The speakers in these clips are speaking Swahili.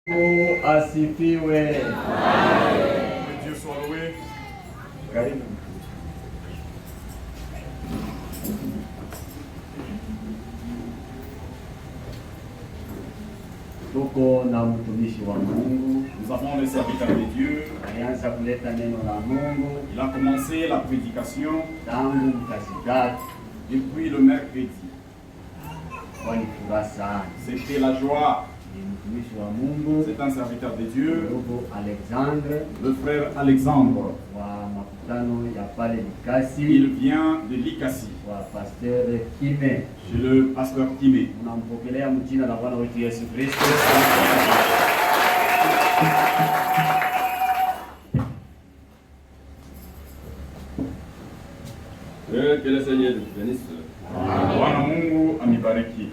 Asifiwe. Que Dieu soit loué. Karibu. Tuko na mtumishi wa Mungu. Nous avons le serviteur de Dieu. Alianza kuleta neno la Mungu. Il a commencé la prédication tangu mkasikati. Depuis le mercredi. Kwa ni furaha sana. C'était la joie. C'est un serviteur de Dieu, Alexandre, le frère Alexandre. Il vient de Likasi, chez le pasteur Kimé. Que le Seigneur nous bénisse. Bwana Mungu amibariki.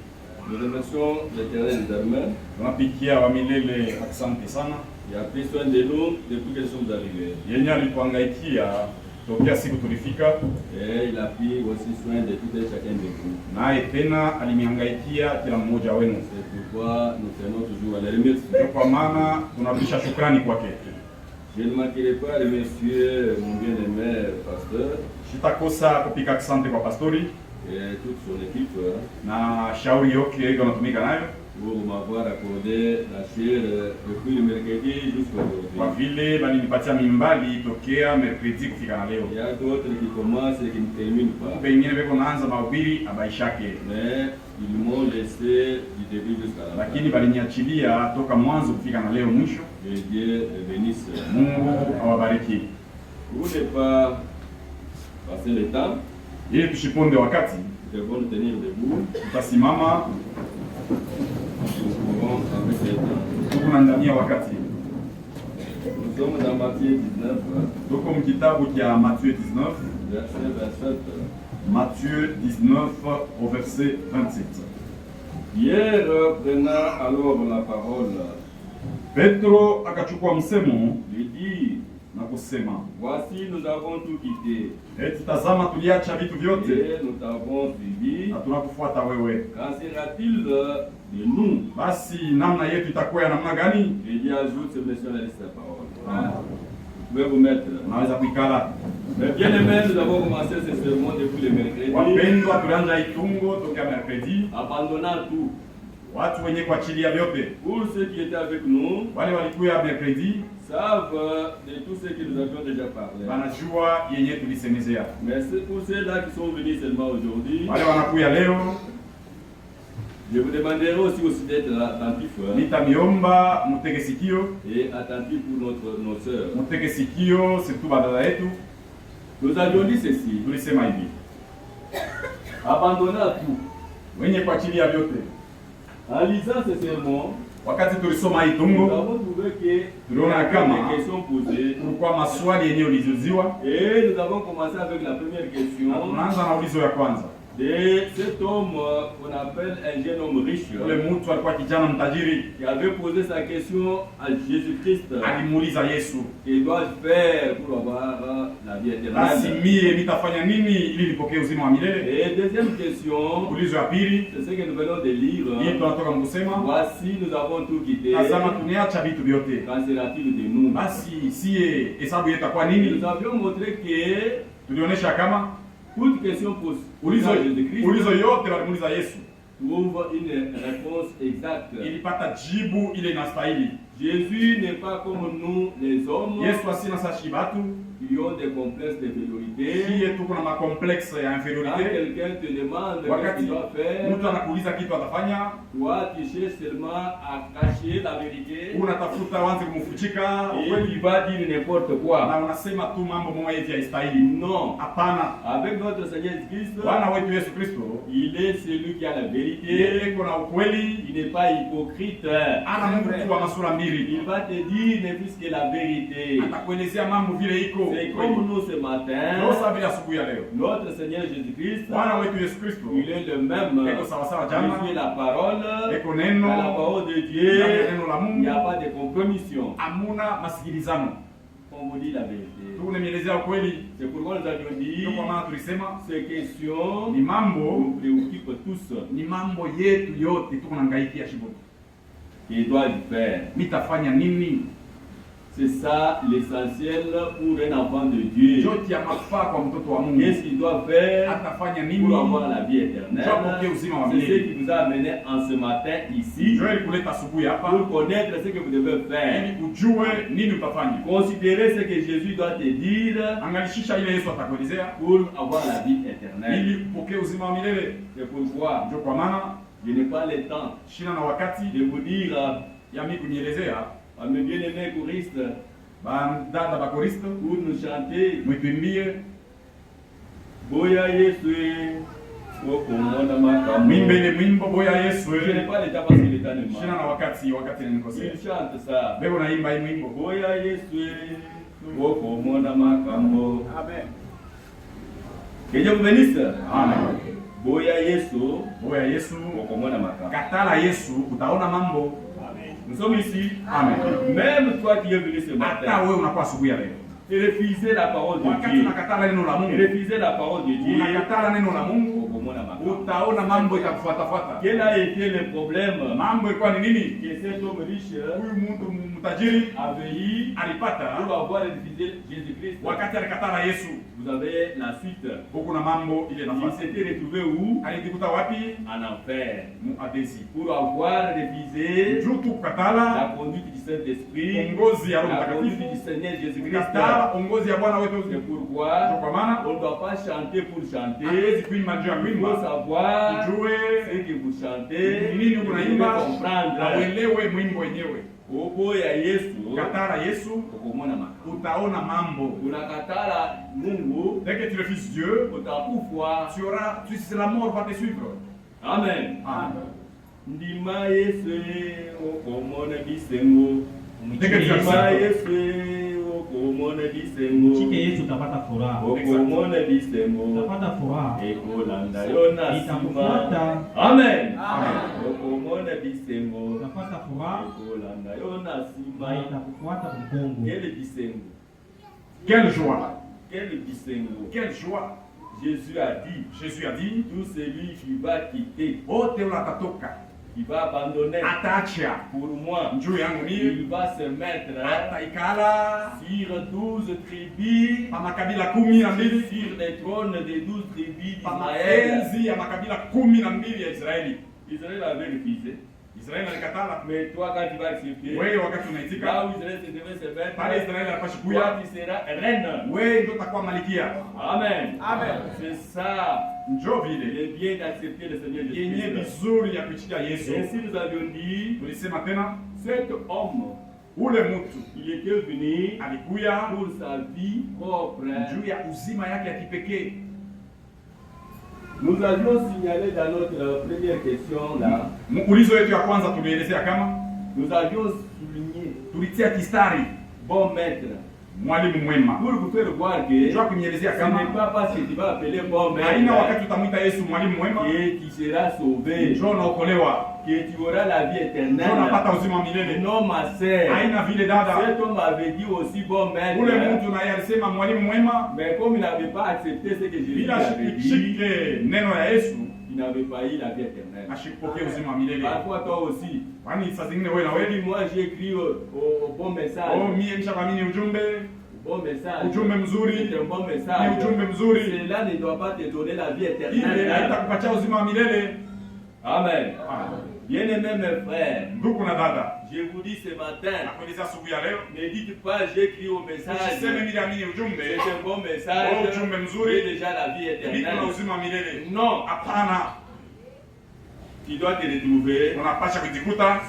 Nous remercions l'Éternel des armées. Tunapikia wamilele asante sana. Il a pris soin de nous depuis que nous sommes arrivés. Yenye alituangaikia tokea siku tulifika. Et il a pris aussi soin de tout et chacun de vous. Naye tena alimiangaikia kila mmoja wenu. C'est pourquoi nous tenons toujours à les remercier. Kwa maana tunarudisha shukrani kwake. Je ne manquerai pas de remercier mon bien-aimé pasteur. Sitakosa kupika asante kwa pastori et toute son équipe na shauri yote iko natumika nayo pour m'avoir accordé la chair depuis le mercredi jusqu'à aujourd'hui. Kwa vile balinipatia mimbali tokea mercredi kufika na leo. Il y a d'autres qui commencent et qui ne terminent pas. Pengine beko naanza mahubiri abaishake. Mais ils m'ont laissé du début jusqu'à la fin. Lakini baliniachilia toka mwanzo kufika na leo mwisho. Et Dieu bénisse. Mungu awabariki. Pour ne pas passer le temps, ili tushiponde wakati, nous devons nous tenir debout. Tutasimama tuko ndani ya wakati. Nous sommes dans Matthieu 19. Tuko mkitabu cha Matthieu 19, verset 27. Matthieu 19 au verset 27. Pierre prenant alors la parole, Petro akachukua msemo, lui dit, na kusema, voici nous avons tout quitté. Eti tazama tuliacha vitu vyote. Et nous t'avons suivi. Na tunakufuata wewe. Qu'en sera-t-il de nous? Basi namna yetu itakuwa ya namna gani? Et Dieu ajoute ce monsieur la liste de parole. Vous pouvez vous mettre. Unaweza kuikala. Bien aimé, nous avons commencé ce sermon depuis le mercredi. Wapendwa, tulianza itungo tokea mercredi. Abandonnant tout. Watu wenye kuachilia vyote. Pour ceux qui étaient avec nous, wale walikuwa mercredi savent de tout ce que nous avions déjà parlé. Banajua yenye tulisemezea. Mais c'est pour ceux-là qui sont venus seulement aujourd'hui. Wale wanakuya leo, je vous demanderai aussi d'être attentif. Nitamiomba mutege sikio et attentif pour nos sœurs. Mutege sikio surtout badala yetu. Nous avions dit ceci. Tulisema hivi. Abandonnez tout. Wenye kuachilia vyote. En lisant ce sermon, wakati tulisoma hii tungo, tuliona kama kulikuwa maswali yenye ulizoziwa. Et nous avons commencé avec la première question. Tunaanza na ulizo ya kwanza. De cet homme qu'on appelle un jeune homme riche, ule mtu alikuwa kijana mtajiri, qui avait posé sa question à Jésus-Christ. Alimuuliza Yesu, que dois-je faire pour avoir la vie éternelle? Basi mie nitafanya nini ili nipokee uzima wa milele? Et deuxième question, ulizo ya pili, c'est ce que nous venons de lire. Hii tunatoka mkusema, voici nous avons tout quitté. Tazama tumeacha vitu vyote. Qu'en sera-t-il de nous? Basi sie hesabu yetu itakuwa nini? Nous avions montré que tulionyesha kama toute question posée ulizo yote walimuuliza Yesu trouve une réponse exacte. Ilipata jibu ile inastahili. Jésus n'est pas comme nous les hommes. Yesu asina sashi batu qui ont des complexes d'infériorité. Qui tuko na makomplexe ya infériorité. Quand quelqu'un te demande ce qu'il doit faire, mtu anakuuliza kitu atafanya, toi tu cherches seulement à cacher la vérité. Unatafuta wanze kumfuchika, et il va dire n'importe quoi. Na unasema tu mambo moja hivi haistahili. Non. Hapana. Avec notre Seigneur Jésus-Christ, Bwana wetu Yesu Kristo, il est celui qui a la vérité. Yeye kuna ukweli, il n'est pas hypocrite. Ana mtu wa masura mbili. Il va te dire ne plus que la vérité. Atakuelezea mambo vile iko. C'est comme nous ce matin. Notre Seigneur Jésus-Christ, il est le même. Il est la parole. Dans la parole de Dieu, il n'y a pas de compromission. On vous dit la vérité. C'est pourquoi nous avions dit ces questions nous préoccupent tous. qu'il doit faire. Nitafanya nini? C'est ça l'essentiel pour un enfant de Dieu. Yote ya mafaa kwa mtoto wa Mungu. Qu'est-ce qu'il doit faire Atafanya nini pour avoir la vie éternelle? C'est ce qui nous a amené en ce matin ici. Pour connaître ce que vous devez faire. Considérez ce que Jésus doit te dire pour avoir la vie éternelle. C'est pourquoi je n'ai pas le temps de vous dire mes bien-aimés choristes, pour nous chanter Boya Yesu, je n'ai pas le temps parce que le temps ne marche. Il chante ça. Boya Yesu, Amen. Que Dieu vous bénisse. Amen. Boya Yesu, Katala Yesu, utaona mambo. Nous sommes ici. Amen. Même toi qui es venu ce matin, et refuser la parole de Dieu. Et refuser la parole de Dieu. Quel a été le problème que cet homme riche avait eu pour avoir refusé Jésus-Christ? Vous avez la suite. Il s'était retrouvé où? En enfer. Pour avoir refusé la conduite du Saint-Esprit, la conduite du Seigneur Jésus-Christ. C'est pourquoi on ne doit pas chanter pour chanter. Il faut savoir ce que vous chantez. Vous devez comprendre. Oboya Yesu, utaona mambo. Unakatala Mungu, dès que tu refuses Dieu, utakufa. La mort va te suivre. Amen. Ndima Yesu, okomona bisengo. Ndima Yesu, okomona bisengo. Chike Yesu utapata furaha. Okomona bisengo. Utapata furaha. Ekolanda yona itakufuata. Amen. Okomona bisengo. Utapata furaha. Ekolanda yona sima. Itakufuata mgongo. Quel bisengo. Quelle joie. Quel bisengo. Quelle joie. Jésus a dit, tout celui qui va quitter, qui va abandonner pour moi, il va se mettre sur 12 tribus, sur les trônes des 12 tribus d'Israël. Israël avait refusé. Mais toi, quand tu vas accepter, là où Israël devait se mettre, toi tu seras reine. Amen. C'est ça le bien d'accepter le Seigneur Jésus. Ainsi nous avions dit, cet homme, il était venu pour sa vie propre. Nous avions signalé dans notre première question là. Nous avions souligné bon maître. Pour vous faire voir que ce n'est pas parce que tu vas appeler bon maître que tu seras sauvé, que tu auras la vie éternelle. Non, ma sœur. Cet homme avait dit aussi bon maître. Mais comme il n'avait pas accepté ce que Jésus avait dit, il n'avait pas eu la vie éternelle. Parfois toi aussi. Moi j'ai écrit au bon message. Bon message. C'est un bon message. Cela ne doit pas te donner la vie éternelle. Amen. Bien-aimés mes frères, je vous dis ce matin, ne dites pas j'ai écrit au message, c'est un bon message, j'ai déjà la vie éternelle. Non. Tu dois te retrouver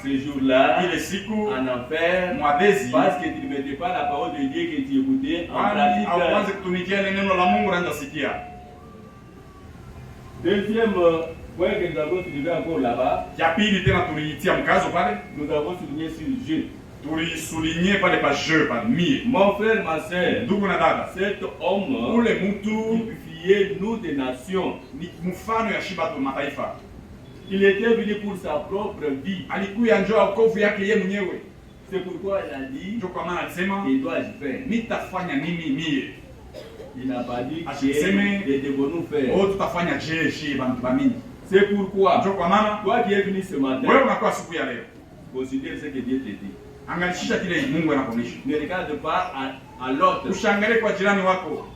ce jour-là en enfer parce que tu ne mettais pas la parole de Dieu que tu écoutais en pratique. Deuxième point que nous avons soulevé encore là-bas, nous avons souligné sur le jeu. Mon frère, ma soeur, cet homme typifiait nous des nations. Il était venu pour sa propre vie. C'est pourquoi il a dit, il doit faire. Il n'a pas dit que devons-nous faire. C'est pourquoi, toi qui es venu ce matin, Considère ce que Dieu te dit. Angalisha kile Mungu anakuonyesha. Ne regarde pas à l'autre. Ushangalie kwa jirani wako.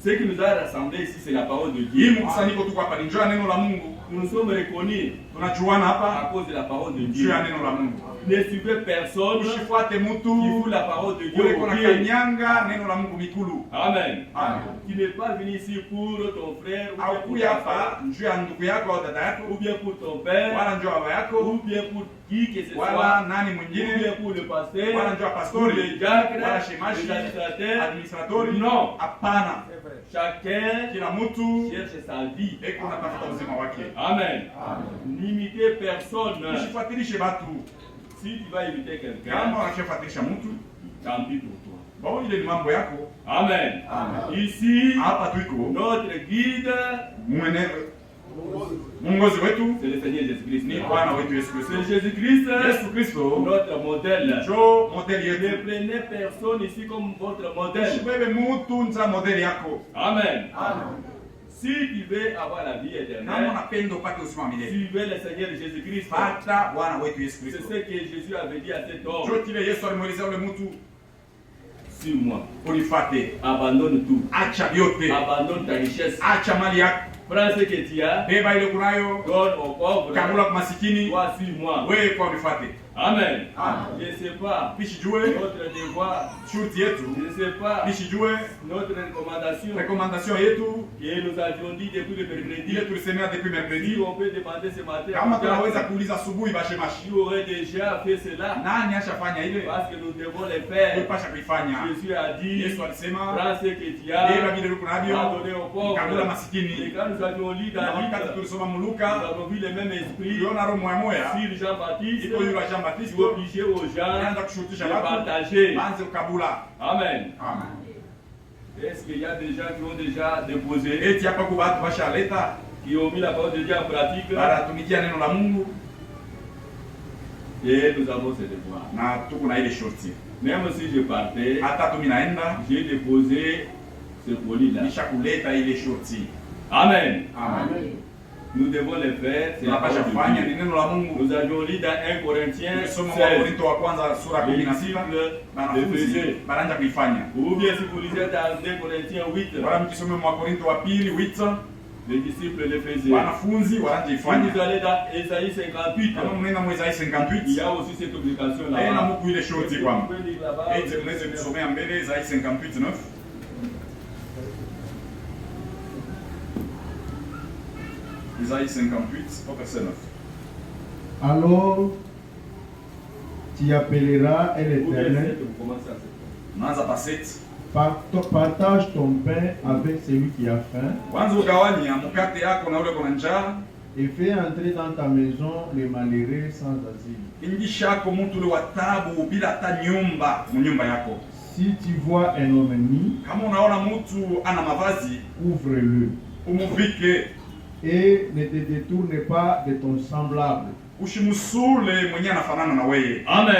Ce qui nous a rassemblés ici, c'est la parole de Hii Dieu. mkusanyiko tuko hapa ni njoo ya neno la Mungu. Nous sommes reconnus Tunajuana à hapa cause de la parole de njoo Dieu. ya neno la Mungu. Ne suivez personne qui Usifuate mtu fout la parole de Dieu ule au kuna pied. kanyanga neno la Mungu mikulu. Amen. Amen. Tu n'es pas venu ici pour ton frère, ou bien pour Haukuja ta hapa femme, njoo ya ndugu yako au dada ou yako bien pour ton père, wala njoo ya baba ou yako bien pour qui que ce wala soit, nani ou mwingine bien pour le pasteur, wala njoo ya pour pastori les diacres, wala les shemashi administrateurs. administratori. Non. Hapana, Chacun kila mtu cherche sa vie. eko natafuta uzima wake. Amen. N'imitez personne. Usifuatilishe watu. Si tu vas imiter quelqu'un, Kama unachofuatilisha mtu, tant pis pour toi. bao ile ni mambo yako. Amen. Amen. Ici, Hapa tuiko notre guide, mwongozi wetu c'est le Seigneur Jésus-Christ. ni Bwana wetu Yesu C'est Kristo. Jésus-Christ, Yesu Kristo notre modèle. njo modeli Ne yetu. prenez personne ici comme votre modèle. Usibebe mutu nza modeli yako. Amen. Si tu veux avoir la vie Kama éternelle, unapenda upate uzima wa milele, suivez le Seigneur Jésus-Christ. pata Bwana wetu Yesu C'est Kristo. ce que Jésus avait dit à cet homme. Njo kile Yesu alimwelezea ule mtu, Suis-moi. unifate, Abandonne tout. acha vyote, Abandonne ta richesse. acha mali yako, Prends ce que tu as. beba ile kunayo, Donne aux pauvres. kabula kwa masikini, Toi, suis-moi. wewe kwa unifate. Amen. Amen. Je ne sais pas Nishijue notre devoir. shurti yetu, Je ne sais pas nishijue notre recommandation rekomandasyon yetu que nous avions dit depuis le mercredi. ile tulisemea depuis Si mercredi. on peut demander ce matin, Kama tunaweza kuuliza asubuhi bashemashi, qui aurait déjà fait cela, nani ashafanya ile? parce que nous devons le faire. Tupasha kuifanya. Jésus a dit, Yesu alisema prends ce que tu beba as, vile uko navyo, donner aux pauvres. kabula Et masikini. quand nous avions lu dans Na wakati Luc, tulisoma nous Muluka, avons vu le même esprit tuliona roho moya moya sur Jean-Baptiste, iko yule wa Jean qui Baptiste, obligeait aux gens anaanza kushurutisha de watu partager. banze ukabula. Amen. Amen. Est-ce qu'il y a des gens qui ont déjà déposé, Eti hapa kwa watu bashaleta qui ont mis la parole de Dieu en pratique? baratumikia neno la Mungu Et nous avons ce devoir. na tuko na ile shorti. Même si je partais, Hata tu minaenda j'ai déposé ce colis-là. nisha kuleta ile shorti. Amen. Amen. Nous devons le faire. C'est la Tunapasha parole fanya de ni Dieu. neno la Mungu. Nous avions lu dans 1 Corinthiens Tulisoma 16. Wakorinto wa kwanza sura Les 16 disciples le banafunzi faisaient. baranja kuifanya. Ou bien si vous lisez dans 2 Corinthiens 8, Wala mkisome Wakorinto wa pili 8 les disciples le faisaient. wanafunzi waranja Si ifanya. vous allez dans Ésaïe 58, Kama mnaenda Mwezai il y 58 a aussi cette obligation na là. Mungu ile shorti kwamba Vous pouvez lire là-bas. eti mnaweza kusomea mbele Isaya 58:9. Isaïe 58 au verset 9. Alors tu appelleras Ou bien l'Éternel, vous commencez à se Naanza pa 7. partage ton pain avec celui qui a faim, Kwanza ugawanya mkate yako na ule kuna njaa, et fais entrer dans ta maison les malheureux sans asile. ingisha yako mtu ule wa taabu bila hata nyumba munyumba yako. Si tu vois un homme nu, Kama unaona mtu ana mavazi, couvre-le, umuvike, et ne te détourne pas de ton semblable. ushimsule mwenye anafanana na wewe. Amen.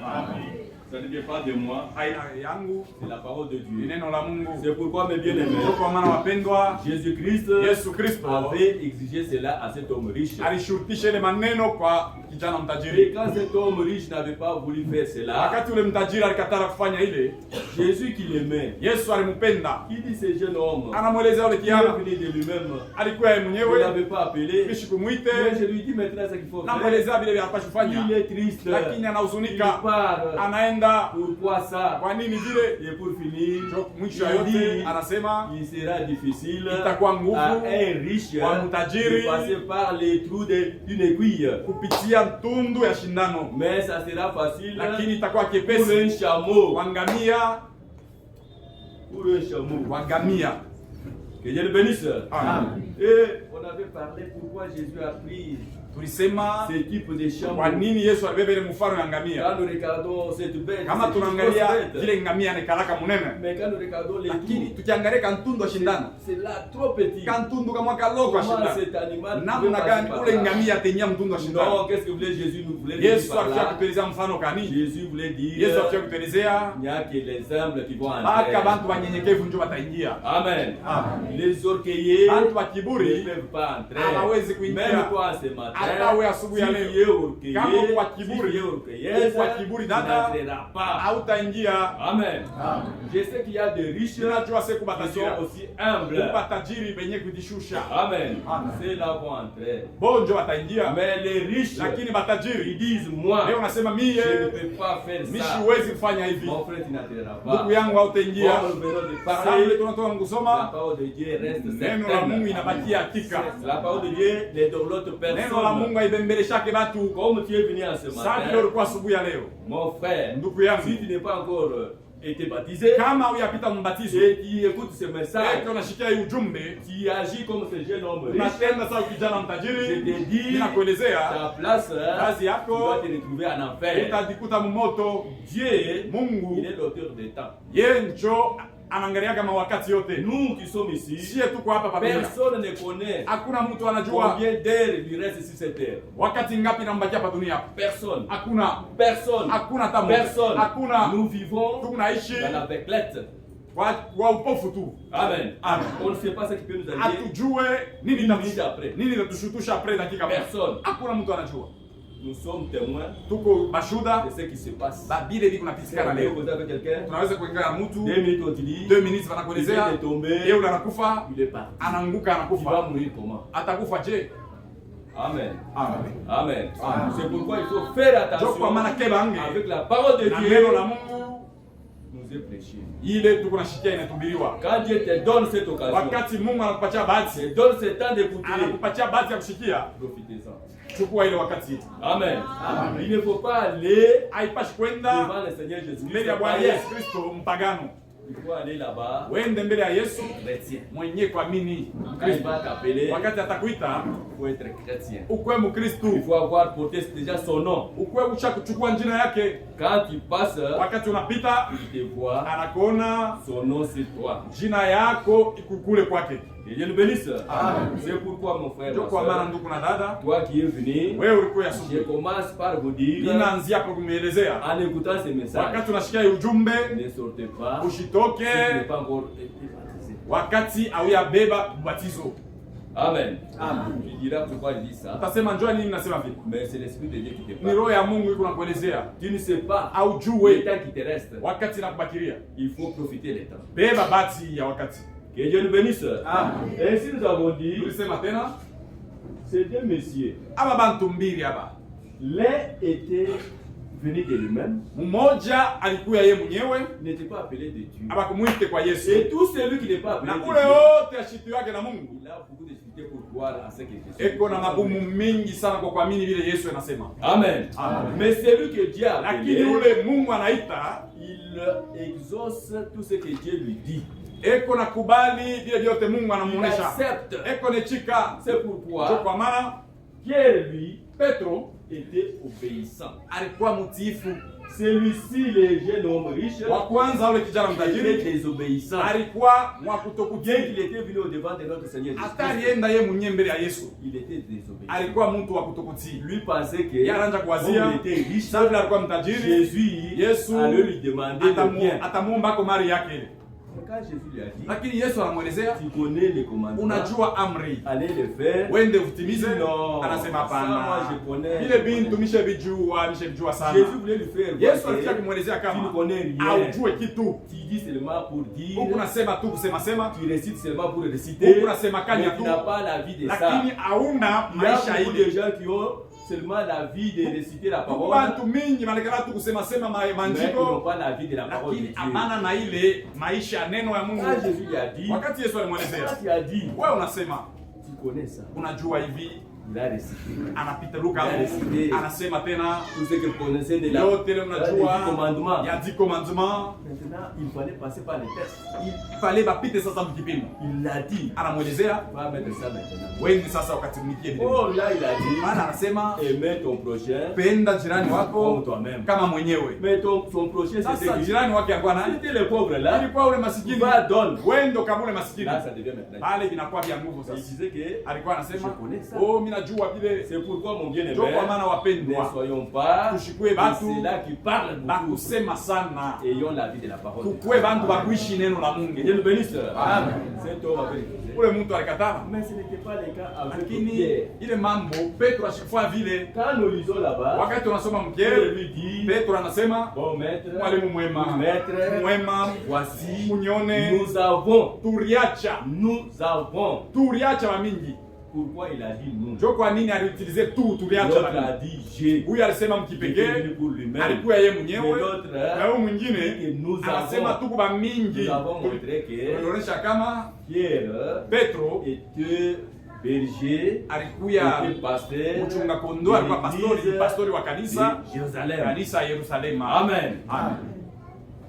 Amen. Ça ne vient pas de moi, Aina yangu c'est la parole de ni Dieu. neno la Mungu. C'est pourquoi, mes bien-aimés, Kwa maana wapendwa, Jésus-Christ Yesu Kristo avait exigé cela à cet homme riche. alishurutisha ile maneno kwa kijana Et mtajiri. quand cet homme riche n'avait pas voulu faire cela, Wakati ule mtajiri alikatara kufanya ile, Jésus qui l'aimait, Yesu alimpenda, il dit ce jeune homme, anamwelezea ule qui est kijana, venu de lui-même, alikuwa yeye il ne mwenyewe l'avait pas appelé, kishi mais kumwite, je lui dis maintenant ce qu'il faut faire. namwelezea vile vile anapaswa kufanya, Il est triste, lakini il anahuzunika, part. anaenda. Pourquoi ça? Kwa nini vile? Et pour finir, Mwisho ya il yote dit, anasema il sera difficile itakuwa nguvu à un riche kwa mtajiri de passer par les trous d'une aiguille. kupitia mtundu ya shindano, Mais ça sera facile lakini itakuwa pour un kepesi chameau. kwa ngamia, Pour un chameau. kwa ngamia. Que Dieu le bénisse. Amen. Et on avait parlé pourquoi Jésus a pris Tulisema ce type de chameau. kwa nini Yesu alibeba ile mfano ya ngamia. Quand nous regardons cette bête, Kama c'est une tunaangalia grosse bête. vile ngamia ni karaka munene, Mais quand nous regardons les lakini trous, tukiangalia kantundu ya shindano, c'est là trop petit. kantundu kama kaloko ya Comment shindano, cet animal namna pouvait gani passer par ule là? ngamia atenya mtundu wa shindano? Non, qu'est-ce que voulait Jésus nous voulait Yesu dire par alifia là? kutuelezea mfano kani? Jésus voulait dire Yesu alifia kutuelezea il n'y a que les humbles qui vont mpaka entrer. bantu wanyenyekevu ndio wataingia. Amen. Amen. Les orgueilleux Bantu wa ne kiburi peuvent pas entrer. hawawezi kuingia. Même toi ce matin, hata wewe asubuhi ya leo kama kwa kiburi kwa kiburi dada hautaingia. Amen. Je sais qu'il y a des riches Unajua siku qui batajiri sont aussi humbles. batajiri benye kujishusha. Amen. C'est là vont entrer. Bonjo wataingia. Mais les riches, Lakini batajiri ils disent moi, leo unasema mie je ne peux pas faire ça. siwezi kufanya hivi. Mon frère, tu n'atteindras Ndugu pas. yangu hautaingia. Comme nous venons de Sasa parler, tunatoka la kusoma parole de Dieu reste neno la Mungu certaine. inabakia hakika. La parole de Dieu n'est dans l'autre Neno la personne. Mungu haibembeleshake watu. Comme tu es venu en ce Sasa matin, leo ulikuwa asubuhi ya leo. mon frère, Ndugu yangu, si tu n'es pas encore été baptisé, kama huyapita mbatizo, et tu écoutes ce message, unashikia hii ujumbe, tu agis comme ce jeune homme riche, unatenda sawa kijana je mtajiri, te dis, ninakuelezea ta place, kazi tu yako dois te retrouver en enfer. utajikuta mmoto. Dieu, il Mungu est l'auteur des temps. yeye njo anaangalia kama wakati yote. Nous qui sommes ici, Sie tuko hapa pamoja, personne ne connaît hakuna mtu anajua combien d'heures lui reste sur cette terre. wakati ngapi nambakia hapa dunia. Personne. Hakuna, Personne. hakuna hata mmoja. Personne. Hakuna. Nous vivons Tunaishi dans la béclette. kwa upofu tu. Amen. Amen. On ne sait pas ce qui peut nous arriver. Hatujue nini Une minute après. nini itatushutusha après dakika moja. Personne. Hakuna mtu anajua. Nous sommes témoins Tuko bashuda de ce qui se passe. babile biko napitikana On peut leo. causer avec quelqu'un. Tunaweza kuingia na mtu 2 minutes on te dit. 2 minutes Il wanakuelezea est tombé. yeye anakufa, Il est parti. anaanguka, Il va anakufa. mourir comment? Atakufa je? Amen. Amen. Amen. Amen. C'est pourquoi il faut faire Ndio kwa maana attention kebange avec la parole de na Dieu. neno la Mungu Nous est prêché. ile tuko nashikia inatubiriwa. Quand Dieu te donne cette occasion, Wakati Mungu anakupatia bahati, te donne ce temps d'écouter, anakupatia bahati ya kushikia, profitez-en. chukua ile wakati. Amen. Il ne faut pas aller Haipashi kwenda devant le Seigneur Jésus-Christ. mbele ya Bwana Yesu Kristo mpagano. Il faut aller là-bas, Wende mbele ya Yesu chrétien. mwenye kuamini Quand il Kristo. va t'appeler, Wakati atakuita il faut être chrétien. ukwe Il Mkristu, faut avoir porté déjà son nom. ukwe usha kuchukua njina yake. Quand tu passes, Wakati unapita il te voit, anakuona son nom c'est toi. jina yako ikukule kwake. Et Dieu nous bénisse. Amen. C'est pourquoi mon frère, Ndio ma kwa maana soeur, ndugu na dada, toi qui es venu, wewe ulikuwa je asubuhi, commence par vous dire, ninaanzia hapo kumuelezea. en écoutant ce message, Wakati unashikia hii ujumbe, ne sortez pas si usitoke tu n'es pas encore été baptisé. wakati hauyabeba ubatizo. Amen. Amen. Tu diras pourquoi il dit ça. Utasema njoo nini nasema vile? Mais c'est l'Esprit de Dieu qui te Ni parle. roho ya Mungu iko nakuelezea. Tu ne sais pas le Haujue temps qui te reste. wakati nakubakiria. Il faut profiter du temps. Beba bahati ya wakati. Que Dieu nous bénisse. Amen. Et ainsi nous avons dit, Tulisema tena, ces deux messieurs, aba bantu mbili hapa. l'un était venu de lui-même, Mmoja alikuwa yeye mwenyewe, n'était pas appelé de Dieu. abakumwite kwa Yesu. Et tout celui qui n'est pas appelé Na de ule Dieu, wote ashitu yake na Mungu. il a beaucoup de difficultés pour croire à ce qu'il fait. Eko na magumu mingi sana kwa kuamini vile Yesu anasema. Amen. Amen. Mais celui que Dieu a Lakini appelé, ule Mungu anaita, il exauce tout ce que Dieu lui dit. eko na kubali vile vyote Mungu Il anamuonesha. accepte. Eko ne chika. C'est Ndio pourquoi kwa maana Pierre, lui, Petro était obéissant. alikuwa mtiifu. Celui-ci, le jeune homme riche, Wa kwanza ule kijana était mtajiri désobéissant. alikuwa mwa Bien kutokutii. qu'il était venu au devant de notre Seigneur Hata Jésus-Christ, alienda yeye mwenyewe mbele ya Yesu. il était désobéissant. Alikuwa mtu wa kutokutii. Lui pensait que, Yeye anaanza kuwazia comme il était riche, sasa vile alikuwa mtajiri, Jésus Yesu allait lui demander le bien. atamuomba kwa mali yake. Mais quand Jésus lui a dit, Lakini Yesu anamuelezea, tu connais les commandements, unajua amri, allez le faire. wende utimize. Non, Anasema ça, moi, hapana, je connais. vile bintu nishevijua sana. Jésus voulait lui faire Yesu voir alitaka que kumwelezea tu ne kama connais rien. aujue kitu. Tu dis seulement pour dire, Huku nasema tu kusema, tu récites seulement pour réciter, huku nasema kanya mais tu tu, n'as pas la vie de ça. lakini hauna Il y a maisha beaucoup de ile. gens qui ont seulement la vie de réciter la Huku parole, bantu mingi wanekana tu kusema mais ils n'ont manjiko, pas la vie de la parole de lakini Dieu. amana na ile maisha ya neno ya Mungu. Quand Jésus lui a dit, Wakati Yesu quand alimwelezea, il a dit, wewe unasema tu connais ça, unajua hivi, il a récité anapita Luka Yes. anasema tena tout ce que vous connaissez de la yote ile des mnajua commandements. ya 10 commandements. Maintenant, il fallait passer par les tests. Il fallait bapite sasa mkipimo. Il l'a dit. Anamwelezea On va mettre ça maintenant. wewe sasa wakati mnikie vile. Oh, là, il a dit, Maana anasema aimez ton prochain penda jirani comme wako toi-même. kama mwenyewe. Mais son prochain, Sasa c'était qui? jirani wake alikuwa nani? C'était le pauvre là. Ilikuwa ule masikini. Va donne. Wewe ndo kama ule masikini. Là, ça devient maintenant. Pale vinakuwa vya nguvu Il sasa. disait que Alikuwa anasema, Je connais ça. "Oh, mimi banajua vile. C'est pourquoi mon bien-aimé, Ndio kwa maana ne wapendwa, soyons pas tushikwe batu ceux-là qui parlent beaucoup. bakusema sana, Ayons la vie de la parole. tukwe bantu bakuishi neno la Mungu. Que Dieu nous bénisse. Amen. Cet homme avait refusé. Ule mtu alikatala, Mais ce n'était pas le cas avec lakini Pierre. ile mambo Petro ashikufanya vile. Quand nous lisons là-bas, Wakati tunasoma Pierre Mkiere, lui dit, Petro anasema bon maître, mwalimu mwema, maître, mwema, voici, unyone, nous avons, turiacha mamingi. pourquoi il a dit nous? Ndio kwa nini aliutilize tu turiacha L'autre a mamingi. dit j'ai. Huyu alisema Il est mkipekee, venu pour lui-même. alikuwa yeye Mais mwenyewe, l'autre, na huyu mwingine que nous anasema avons, tuko ba mingi. nous avons montré que Tulionyesha kama Pierre Petro était berger, alikuya était pasteur, mchunga kondoo, alikuwa pastori wa kanisa, de Jérusalem. kanisa ya Yerusalema. Amen. Amen.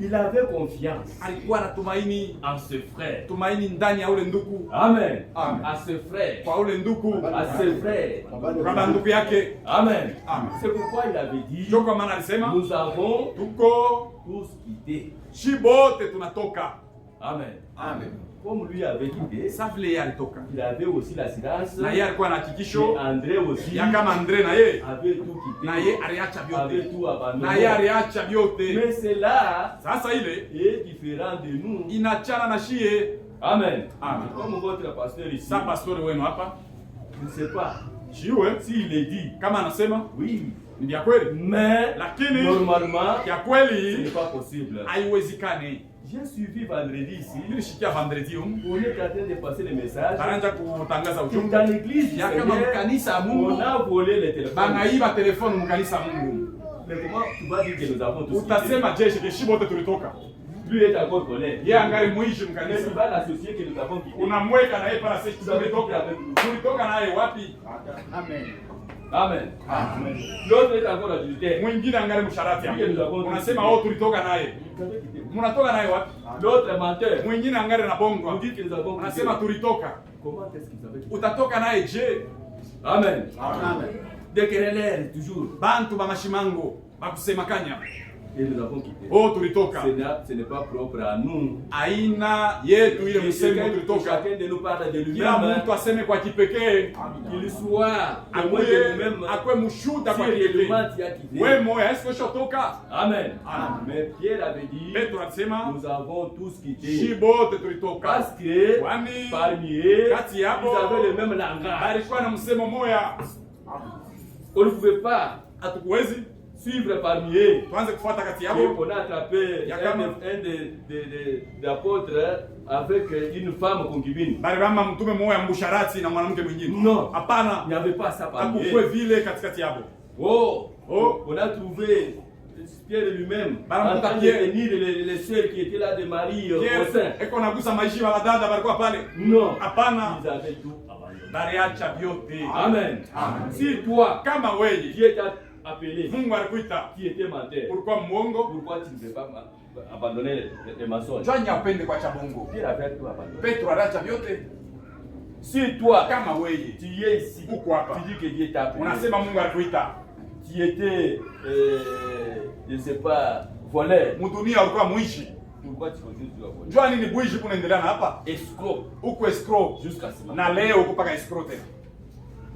Il avait confiance Alikuwa na tumaini, en ses frères. tumaini ndani ya ule nduku, Amen. Amen. À ses frères. kwa ule nduku, À ses frères. kwa nduku yake. Amen. Amen. C'est pourquoi il avait dit, Ndio kwa maana alisema nous avons tuko tous quitté. shibote tunatoka. Amen. Amen. Comme lui avait quitté, Sasa vile yeye alitoka, il avait aussi l'assurance. na yeye alikuwa na Et hakikisho André aussi ya kama Andre na yeye avait tout quitté. na yeye aliacha Avait vyote, tout abandonné. na yeye aliacha vyote. Mais cela Sasa ile est différent de nous. inachana na shie. Amen. Amen. Comme votre pasteur ici, Sasa pastori wenu hapa je ne sais pas shiwe s'il est dit. kama anasema Oui. ni vya kweli, Mais lakini normalement, ya ce kweli n'est pas possible. haiwezekani. J'ai suivi vendredi ici. Nilishikia vendredi On est en train de passer le message. anaanza kutangaza Que ujumbe dans l'église du ya kama Seigneur, mkanisa ya on Mungu a volé les téléphones. banaiba telefoni mkanisa ya Mungu. Mais comment tu vas dire que nous avons tous quitté? Utasema jeshi keshi bote tulitoka, Lui est encore collègue. yeye angali muishi Mais mkanisa, tu vas l'associer que nous avons quitté. unamweka na yeye pala sisi tulitoka naye wapi? Amen. Amen. Amen. L'autre est encore adultère. Mwingine angali msharati hapo, unasema oh tulitoka naye, mnatoka naye wapi? L'autre menteur. Mwingine angali na bongo, On dit que nous avons quitté. unasema tulitoka. Comment est-ce qu'ils avaient quitté? Utatoka naye je? Amen. Amen. Des querelleurs, toujours. Bantu ba mashimango bakusemakanya, Et nous avons quitté. oh tulitoka. Ce n'est pas propre à nous. Aina yetu ile Que msemo chacun tulitoka, chacun de nous parle de kila lui-même. mtu aseme kwa kipekee, Qu'il soit témoin de akuye lui-même. akwe mshuhuda kwa Si kipekee. réellement tu as quitté. Wewe moya est-ce que ushotoka? Amen. Amen. Mais Pierre avait dit, Petro alisema nous avons tous quitté. shibote tulitoka, Parce que kwani parmi eux, kati yabo ils avaient le même langage. alikuwa na msemo moya. On ne pouvait pas Hatukuwezi suivre parmi eux. tuanze kufuata kati Et yabo. on a attrapé un des apôtres avec une femme concubine. Bali kama mtume moya mbusharati na mwanamke mwingine. Non. Hapana, Il n'y avait pas ça parmi hakukwe eux. vile katikati yabo. Oh, Oh. on a trouvé Pierre lui-même Bana en train de Pierre. tenir les sœurs qui étaient là de Marie au sein. Pierre eko nagusa maisha ya wadada walikuwa pale. Non, Hapana, ils avaient tout abandonné. baliacha vyote. Amen. Amen. Si toi, Kama wewe Dieu t'a appelé, Mungu alikuita, qui était menteur, ulikuwa mwongo, pourquoi tu ne veux pas abandonner les mensonges? jwanya upende kwa cha Mungu. Pierre avait tout abandonné. Petro aliacha vyote. Si toi, Kama wewe tu es ici, uko hapa, tu dis que Dieu t'a appelé, unasema Mungu alikuita, tu étais, je ne sais pas, voleur, mdunia ulikuwa muishi, pourquoi tu continues à voler? jua nini buishi kunaendelea na hapa? Escroc, Uko escrow jusqu'à ce moment. na leo uko paka escrow tena.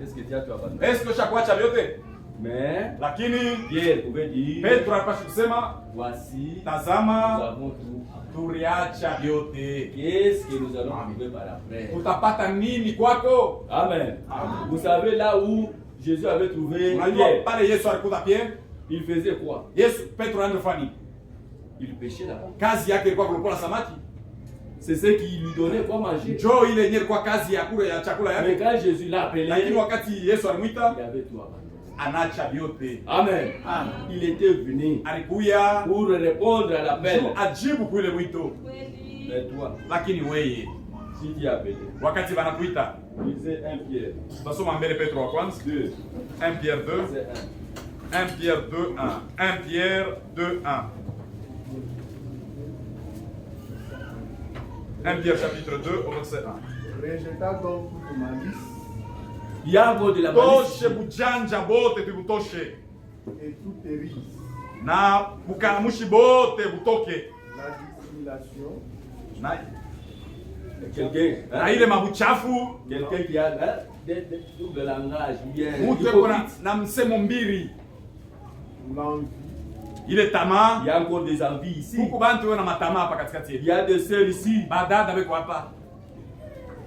Est-ce que Dieu t'a abandonné? Est-ce que ushakuacha vyote? Mais Lakini Pierre pouvait dire, Petro alipasha kusema voici, nous tazama, avons tout. tuliacha vyote. Qu'est-ce que nous allons trouver par après? Utapata nini kwako? Amen. Amen. Vous savez là où Jésus avait trouvé Unajua Pierre, pale Yesu alikuta Pierre, il faisait quoi? Yesu Petro anaenda fani. Il pêchait là-bas. Kazi yake ilikuwa kulopola samaki. C'est ce qui lui donnait quoi manger. Njoo ile yenyewe ilikuwa kazi ya kula ya chakula Mais yake. quand Jésus l'a appelé, Lakini wakati Yesu alimwita, il avait tout abandonné. anaacha vyote. Amen. Amen. Il était venu Alikuya pour répondre à l'appel. ajibu kule mwito. Mais toi, Lakini weye si tu es appelé, wakati wanakuita, lisez 1 Pierre basoma mbele Petro wa kwanza 2, 1 Pierre 2, verset 1 Pierre 2, 1. 1 Pierre 2, 1. 1 Pierre chapitre 2 au verset 1. Rejeta donc toute malice 1. Yavo de la malice Toshe bujanja bote tubutoshe et toute rise, na bukaramushi bote butoke la dissimulation, na, quelqu'un, na ile mabuchafu quelqu'un qui a, hein, double langage bien. Mtu eko na msemo mbili. l'envie. Ile tamaa. Il y a encore des envies ici. Huko bantu wana matamaa hapa katikati yetu. Il y a des sœurs ici. Badada beko hapa.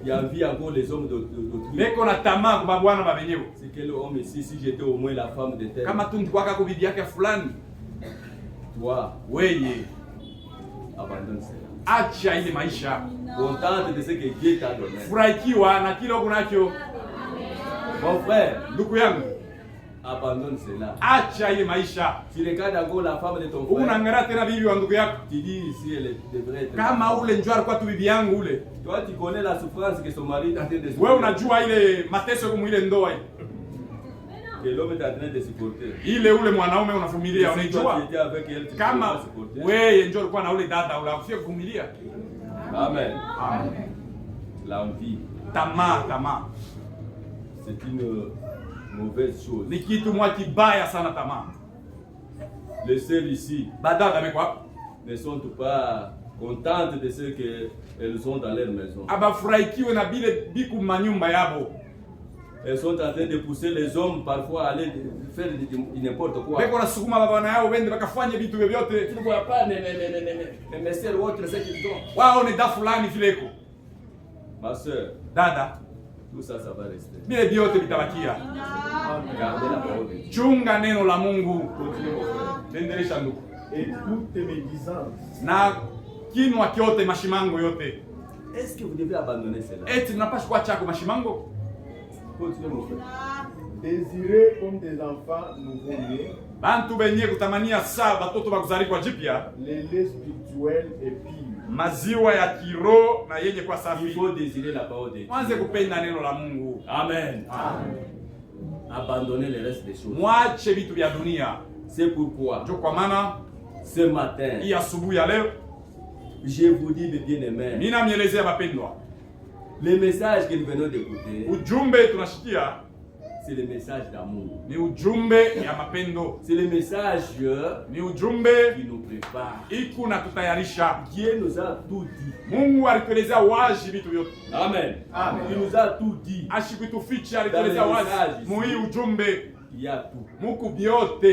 Il y a envie encore les hommes d'autrui. Beko na tamaa kwa bwana mabenyewe. C'est quel homme ici si j'étais au moins la femme de tel. Kama tu ndikwaka kwa bibi yake fulani. Toi, Weye. abandonne cela. Acha ile maisha. Contente de ce que Dieu t'a donné. Furahikiwa na kile uko nacho. Mon frère, Ndugu yangu, abandonne cela. acha ile maisha. Tu regardes encore la femme de ton frère. Unaangalia tena bibi wa ndugu yako. Tu dis ici elle devrait être. Kama ule njoo alikuwa tu bibi yangu ule. Toi tu connais la souffrance que son mari est en train de Wewe supporter. unajua ile mateso kwa ile ndoa Que l'homme est en train de supporter. ile ule mwanaume unavumilia, Si toi unajua tu étais avec elle, tu kama pouvais pas supporter. wewe njoo ulikuwa na ule dada unafia kuvumilia. Amen. L'envie, Tamaa c'est une mauvaise chose. ni kitu mwa kibaya sana. Tamaa Les sœurs ici badada beko ne sont pas contentes de ce qu'elles ont dans leur maison. abafurahikiwe na bile biku manyumba yabo. Elles sont en train de pousser les hommes parfois à aller faire n'importe quoi. Beko nasukuma baba na yao wende bakafanye vitu vyovyote. Tu ne vois pas les messieurs ou autres, ce qu'ils ont. Wao ni da fulani vileko. Ma soeur, Dada, tout ça, ça va rester. bile vyote vitabakia. Gardez la parole de Dieu. Chunga neno la Mungu. Continuez mon frère. Endelesha ndugu. Et toutes tes médisances. Na kinwa kyote mashimango yote. Est-ce que vous devez abandonner cela? Eti tunapaswa kuacha kwa mashimango. Continuez mon frère. Désirez comme des enfants nouveau-nés Bantu benye kutamania saa batoto bakuzaliwa jipya, les laits spirituels et purs. maziwa ya kiroho na yenye kwa Il safi. faut désirer la parole de Dieu. Mwanze kupenda neno la Mungu. Amen. Abandonner le reste des choses. Mwache vitu vya dunia. C'est pourquoi, Ndio kwa maana ce matin, hii asubuhi ya leo je vous dis, mes bien-aimés, mimi namielezea mapendwa. le message que nous venons d'écouter, Ujumbe tunashikia c'est le message d'amour. ni ujumbe ya mapendo. C'est le message Ni ujumbe qui nous prépare. iku na tutayarisha. Dieu nous a tout dit. Mungu alituelezea wazi vitu vyote. Amen. Il nous a tout dit. Ashikutuficha alituelezea wazi. Mui ujumbe Il y a tout. muku vyote.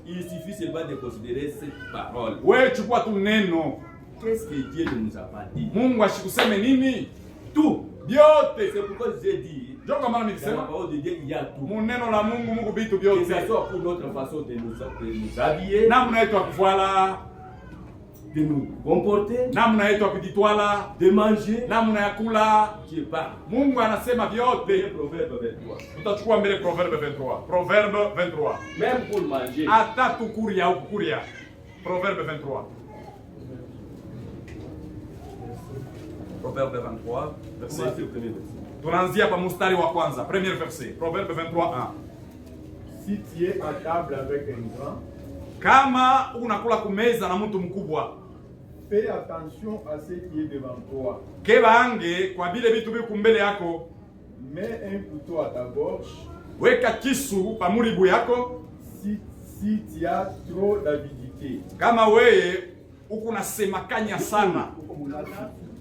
Il suffit seulement de considérer cette parole. Wewe chukua tu neno. Qu'est-ce que Dieu ne nous a pas dit? Mungu ashikuseme nini? Tout. Vyote. C'est pourquoi j'ai dit, Ndio kwa maana dans la nilisema parole de Dieu, il y a tout. mu neno la Mungu muku vitu Que ce vyote. soit pour notre façon de nous habiller, Namna yetu ya kuvala, de nous comporter, namna yetu ya kujitwala, de manger, namna ya kula. Dieu parle. Mungu anasema vyote. Proverbe 23. Tutachukua mbele Proverbe 23. Proverbe 23. Même pour manger. Hata tukuria au kukuria. Proverbe 23. Proverbe 23, verset. Commencez au premier verset. Tunaanzia pa mstari wa kwanza, premier verset. Proverbe 23:1. Si tu es à table avec un grand, Kama unakula kumeza na mtu mkubwa, fais attention à ce qui est devant toi. kebange kwa vile vitu viko mbele yako. Mets un couteau à ta gorge Weka kisu pa muribu yako. si tu as trop d'avidité. Kama weye uko nasemakanya sana,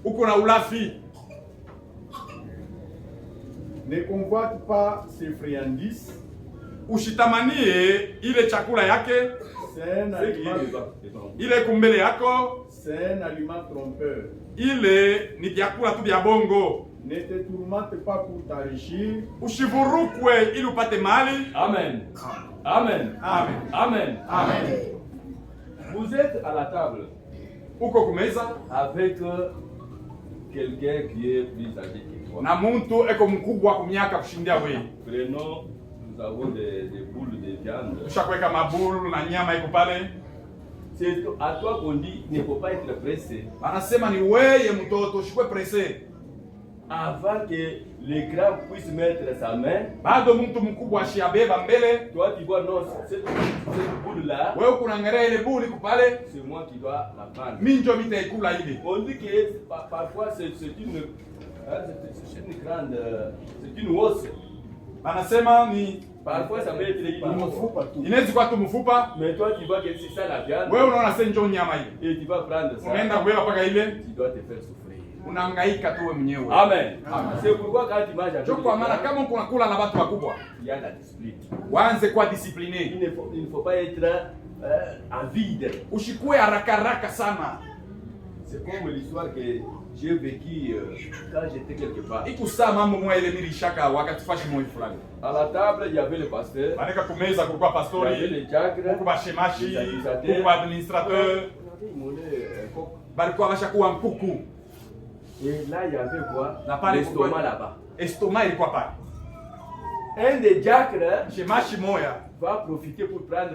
uko na ulafi, Ne convoite pas ses friandises. ushitamanie ile chakula yake, C'est un Ce qui est aliment, devant. ile kumbele yako, c'est un aliment trompeur. ile ni vyakula tu vya bongo. Ne te tourmente pas pour t'enrichir. Usivurukwe ili upate mali. Amen. Amen. Amen. Amen. Amen. Vous êtes à la table Uko kumeza avec quelqu'un qui est plus âgé que toi. na muntu eko mkubwa kwa miaka kushindia wewe. Prenons, nous avons des boules de viande. Ushakweka mabulu na nyama iko pale. C'est à toi qu'on dit, il ne faut pas être pressé. Anasema ni weye mtoto ushikwe presse. Avant que le grand puisse mettre sa main, Bado mtu mkubwa ashiabeba mbele. toi tu vois, non, cette boule-là, Wewe kunaangalia ile bulu iko pale. c'est moi qui dois la prendre. Mimi ndio nitaikula ile. On dit que parfois c'est une grande, c'est une hausse. Anasema ni Parfois ça peut être une hausse. inaweza kuwa tu mfupa. Mais toi tu vois que c'est ça la viande. Wewe unaona sasa njoo nyama ile. Et tu vas prendre ça. Unaenda kuweka paka ile. Tu dois te faire souffrir. unahangaika tu wewe mwenyewe. Amen. C'est pourquoi quand tu manges avec Ndio kwa maana kama uko nakula na watu wakubwa, il y a la discipline. waanze kuwa discipliné. Il ne faut pas être en vide. Usikue haraka sana. C'est comme l'histoire que j'ai vécu quand j'étais quelque part. Ikusaa mambo mwa ile nilishaka wakati fashi mwa fulani. À la table, il y avait le pasteur, Maneka kumeza kulikuwa il y avait pastori, les diacres, kulikuwa shemashi, les administrateurs. kulikuwa administrateur, Il monnaie coq. balikuwa bashakuwa mkuku. Et là, il y avait quoi? Na pale L'estomac kulikuwa- là-bas. Estomac ilikuwa pale. Un des diacres Shemashi moya va profiter pour prendre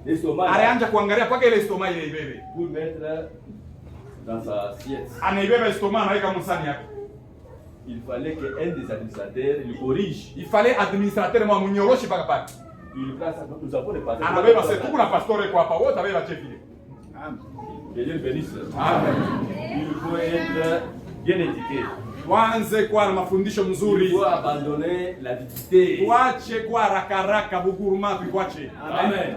l'estomac là, alianja kuangalia paka ile estomac ile ibebe. pour mettre dans sa assiette. Anaibeba estomac anaweka msani yake. Il fallait qu'un des administrateurs le corrige. Il fallait administrateur mwa mnyoroshi paka pale. Il prend ça, nous avons les pasteurs. Anabeba sasa kuna pastori kwa hapa wote abeba chef ile. Que Dieu le bénisse. Amen. Il faut être bien éduqué. Tuanze kuwa na mafundisho Il mzuri. faut abandonner la vitité. Tuache kuwa haraka buguruma tuache. Amen.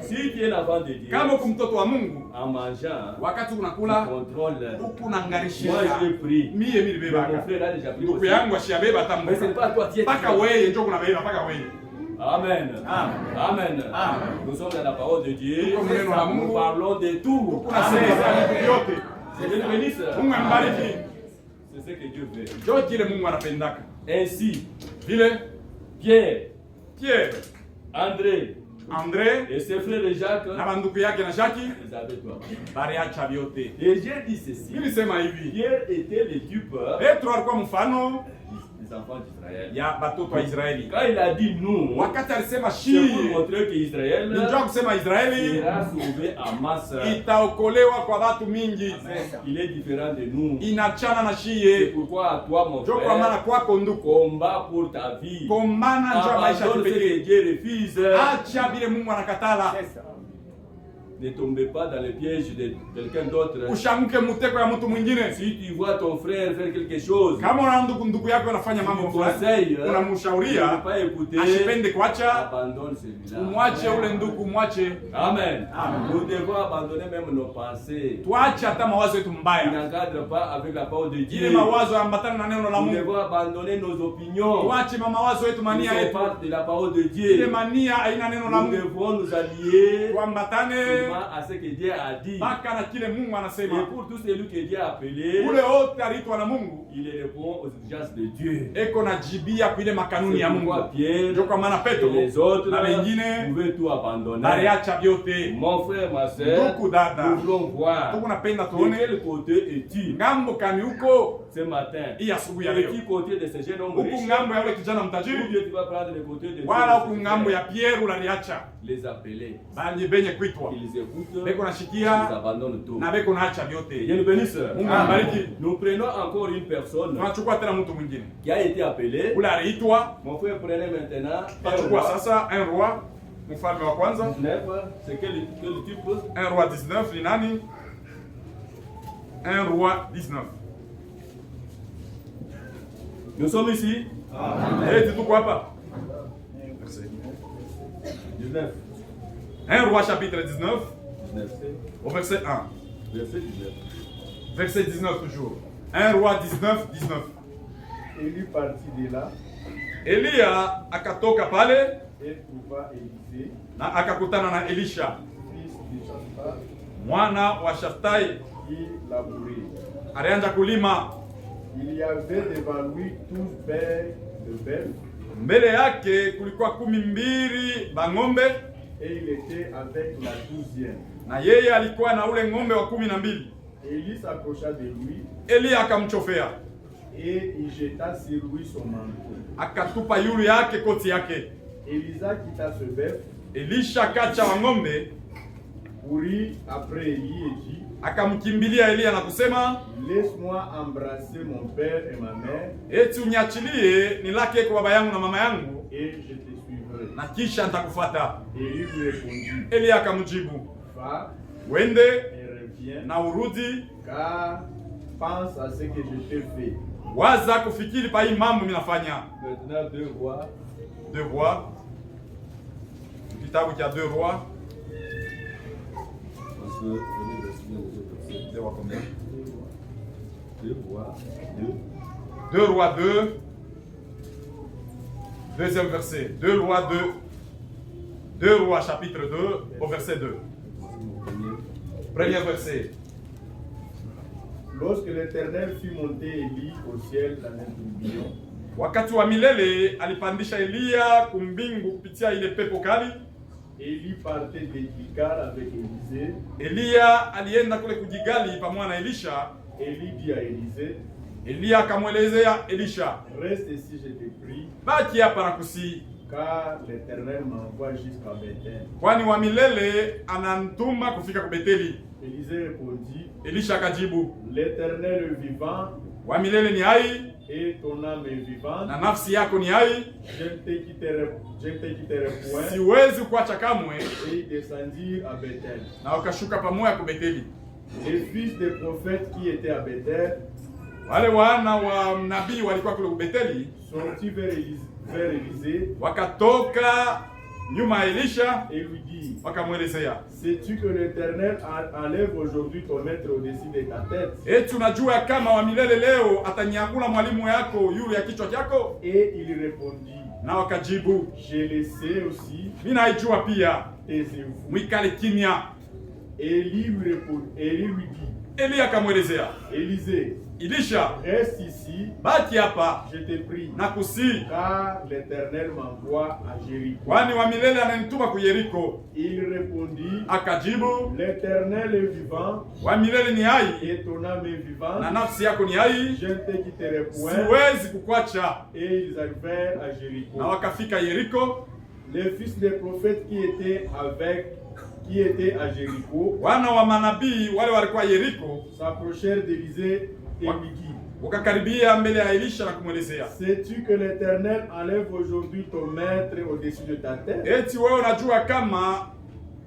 Si tu es l'enfant de Dieu, Kama uko mtoto wa Mungu, en mangeant, wakati tu unakula contrôles. ukunangarishia. Moi, je prie. Mie nilibeba. Mon frère a déjà pris Ndugu aussi. yangu ashiabeba hata Mais ce n'est pas toi, tu es paka wewe ndio kunabeba paka wewe. Amen. Amen. Amen. Amen. Nous sommes dans la parole de Dieu. Tuko neno la Mungu. Nous parlons de tout. Unasema vitu vyote. C'est Dieu le bénisse. Mungu ambariki. C'est ce que Dieu veut. Ndio kile Mungu anapendaka. Ainsi, Vile Pierre, Pierre, André André et ses frères Jacques, na banduku yake na Jaki ils avaient toi. baliacha vyote. Et j'ai dit ceci. Nilisema hivi, Pierre était le dupe Petro alikuwa mfano des enfants d'Israël. ya batoto wa Israeli. Quand il a dit nous, Wakati alisema c'est pour shii, montrer qu'Israël ndio kusema Israeli sera sauvé en masse. itaokolewa kwa watu mingi. Il est différent de nous. Inachana na C'est shie. pourquoi à toi, mon Ndio kwa maana frère, kwako nduku, combat pour ta vie. kombana ndio maisha Abandonne ce que kipekee. Dieu refuse. Acha vile Mungu anakatala. Ne tombez pas dans le piège de quelqu'un d'autre. Ushamke muteko ya mtu mwingine. Si tu vois ton frère faire quelque chose, Kama unaona ndugu yako anafanya mambo fulani, conseille, ne unamshauria pas écouter, asipende kuacha, abandonne celui-là. umwache ule ndugu, mwache. Amen. Amen. Nous devons abandonner même nos pensées Tuache hata mawazo yetu qui mbaya, n'encadrent pas avec la parole de ile Dieu. mawazo ambatana na neno la Nous Mungu. devons abandonner nos opinions Tuache mawazo yetu, qui mania sont yetu, pas de la parole de ile Dieu. mania haina neno la Nous Mungu. devons nous allier Tuambatane seulement à ce que Dieu a dit. mpaka na kile Mungu Et anasema. pour tous celui que Dieu a appelé, Ule wote aliitwa na Mungu, il répond aux exigences de Dieu. eko na jibia kwa ile makanuni ya C'est Mungu. pourquoi Pierre Ndio kwa maana et Petro les autres na wengine pouvaient tout abandonner. baliacha vyote. Mon frère, ma soeur, Ndugu dada, nous voulons voir tuko napenda de tuone quel côté es-tu ngambo kani huko ce matin. hii asubuhi ya De leo, quel côté de ce jeune homme huku riche, ngambo ya ule kijana ou mtajiri, bien tu vas prendre le côté de wala ceux huku qui ngambo ya sont Pierre ulaliacha les appelés. banye benye kuitwa Ils écoutent, beko ils nashikia abandonnent tout. na beko naacha Que Dieu vyote. nous bénisse. Mungu abariki. Nous prenons encore une personne Tunachukua tena mtu mwingine qui a été appelée. ule aliitwa, Mon frère, prenez maintenant un tunachukua roi sasa un roi, mfalme wa kwanza. 19. C'est quel type? Un roi 19 ni nani? Un roi 19. Nous sommes ici. Eh, tuko hapa. 19. Un roi chapitre 19 19. au verset 1. Verset 19. Verset 19 toujours. Un roi 19, 19. Élie partit de là Eliya akatoka pale et trouva Élisée, na akakutana na Elisha fils de Shaphat, mwana wa Shaftai, qui labourait. alianza kulima. Il y avait devant lui 12 paires de bœufs Mbele yake kulikuwa 12 bang'ombe, et il était avec la 12e. na yeye alikuwa na ule ng'ombe wa 12. Élie s'approcha de lui Eliya akamchofea, et il jeta sur lui son manteau. akatupa yulu yake koti yake. Élisa quitta ce bœuf, Elisha kacha wa ng'ombe, courut après Élie et dit, akamkimbilia Eliya na kusema, laisse-moi embrasser mon père et ma mère eti uniachilie nilake kwa baba yangu na mama yangu, et je te suivrai. na kisha nitakufuata. Élie lui répondit, Eliya akamjibu, va wende et reviens, na urudi, car pense à ce que je t'ai fait. waza kufikiri pa hii mambo minafanya. Maintenant, 2 rois. 2 rois, kitabu cha 2 rois. Parce que, venez de signer les autres versets. 2 rois combien? 2 Rois 2, deuxième verset. 2 Rois 2, 2 Rois chapitre 2 au verset 2. Premier verset. Lorsque l'Éternel fit monter Élie au ciel dans un tourbillon, wakati wa milele alipandisha Eliya kumbingu kupitia ile pepo kali. Élie partait de Gilgal avec Élisée. Eliya alienda kule kujigali pamoja na Elisha. Élie dit à Élisée, Eliya akamwelezea Elisha, reste ici, je te prie, baki hapa na kusi, car l'Éternel m'envoie jusqu'à Bethel. kwani wa milele anantuma kufika ku Beteli. Élisée répondit, Elisha akajibu, l'Éternel est vivant wa milele ni hai et ton âme est vivante. na nafsi yako ni hai, Je ne te quitterai point. siwezi kuacha kamwe. Et ils descendirent à Bethel. Na wakashuka pamoja ku Beteli. Les fils des prophètes qui étaient à Bethel Wale wana wa nabii walikuwa kule ku Beteli, sortis vers Élisée wakatoka nyuma ya Elisha, et lui dirent, wakamwelezea, sais-tu que l'Éternel enlève aujourd'hui ton maître au-dessus de ta tête? eti unajua kama wa milele leo atanyakula mwalimu yako yule ya kichwa chako? Et il répondit, Na wakajibu, je le sais aussi, mimi naijua pia, taisez-vous. mwikale kimya. Élie lui dit, Eliya akamwelezea Élisée, Elisha, reste ici, baki hapa je te prie, na kusi, car l'Éternel m'envoie à Jéricho. kwani wa milele ananituma ku Yeriko. Il répondit, Akajibu, l'Éternel est vivant wa milele ni hai et ton âme est vivante. na nafsi yako ni hai, Je ne te quitterai point. siwezi kukwacha. Et ils arrivèrent à Jéricho. Na wakafika Yeriko. Les fils des prophètes qui étaient à Jéricho Wana wa manabii wale walikuwa Yeriko s'approchèrent d'Élisée et lui dirent, wakakaribia mbele ya Elisha na kumwelezea, sais-tu que l'Éternel enlève aujourd'hui ton maître au-dessus de ta tête? eti wewe unajua kama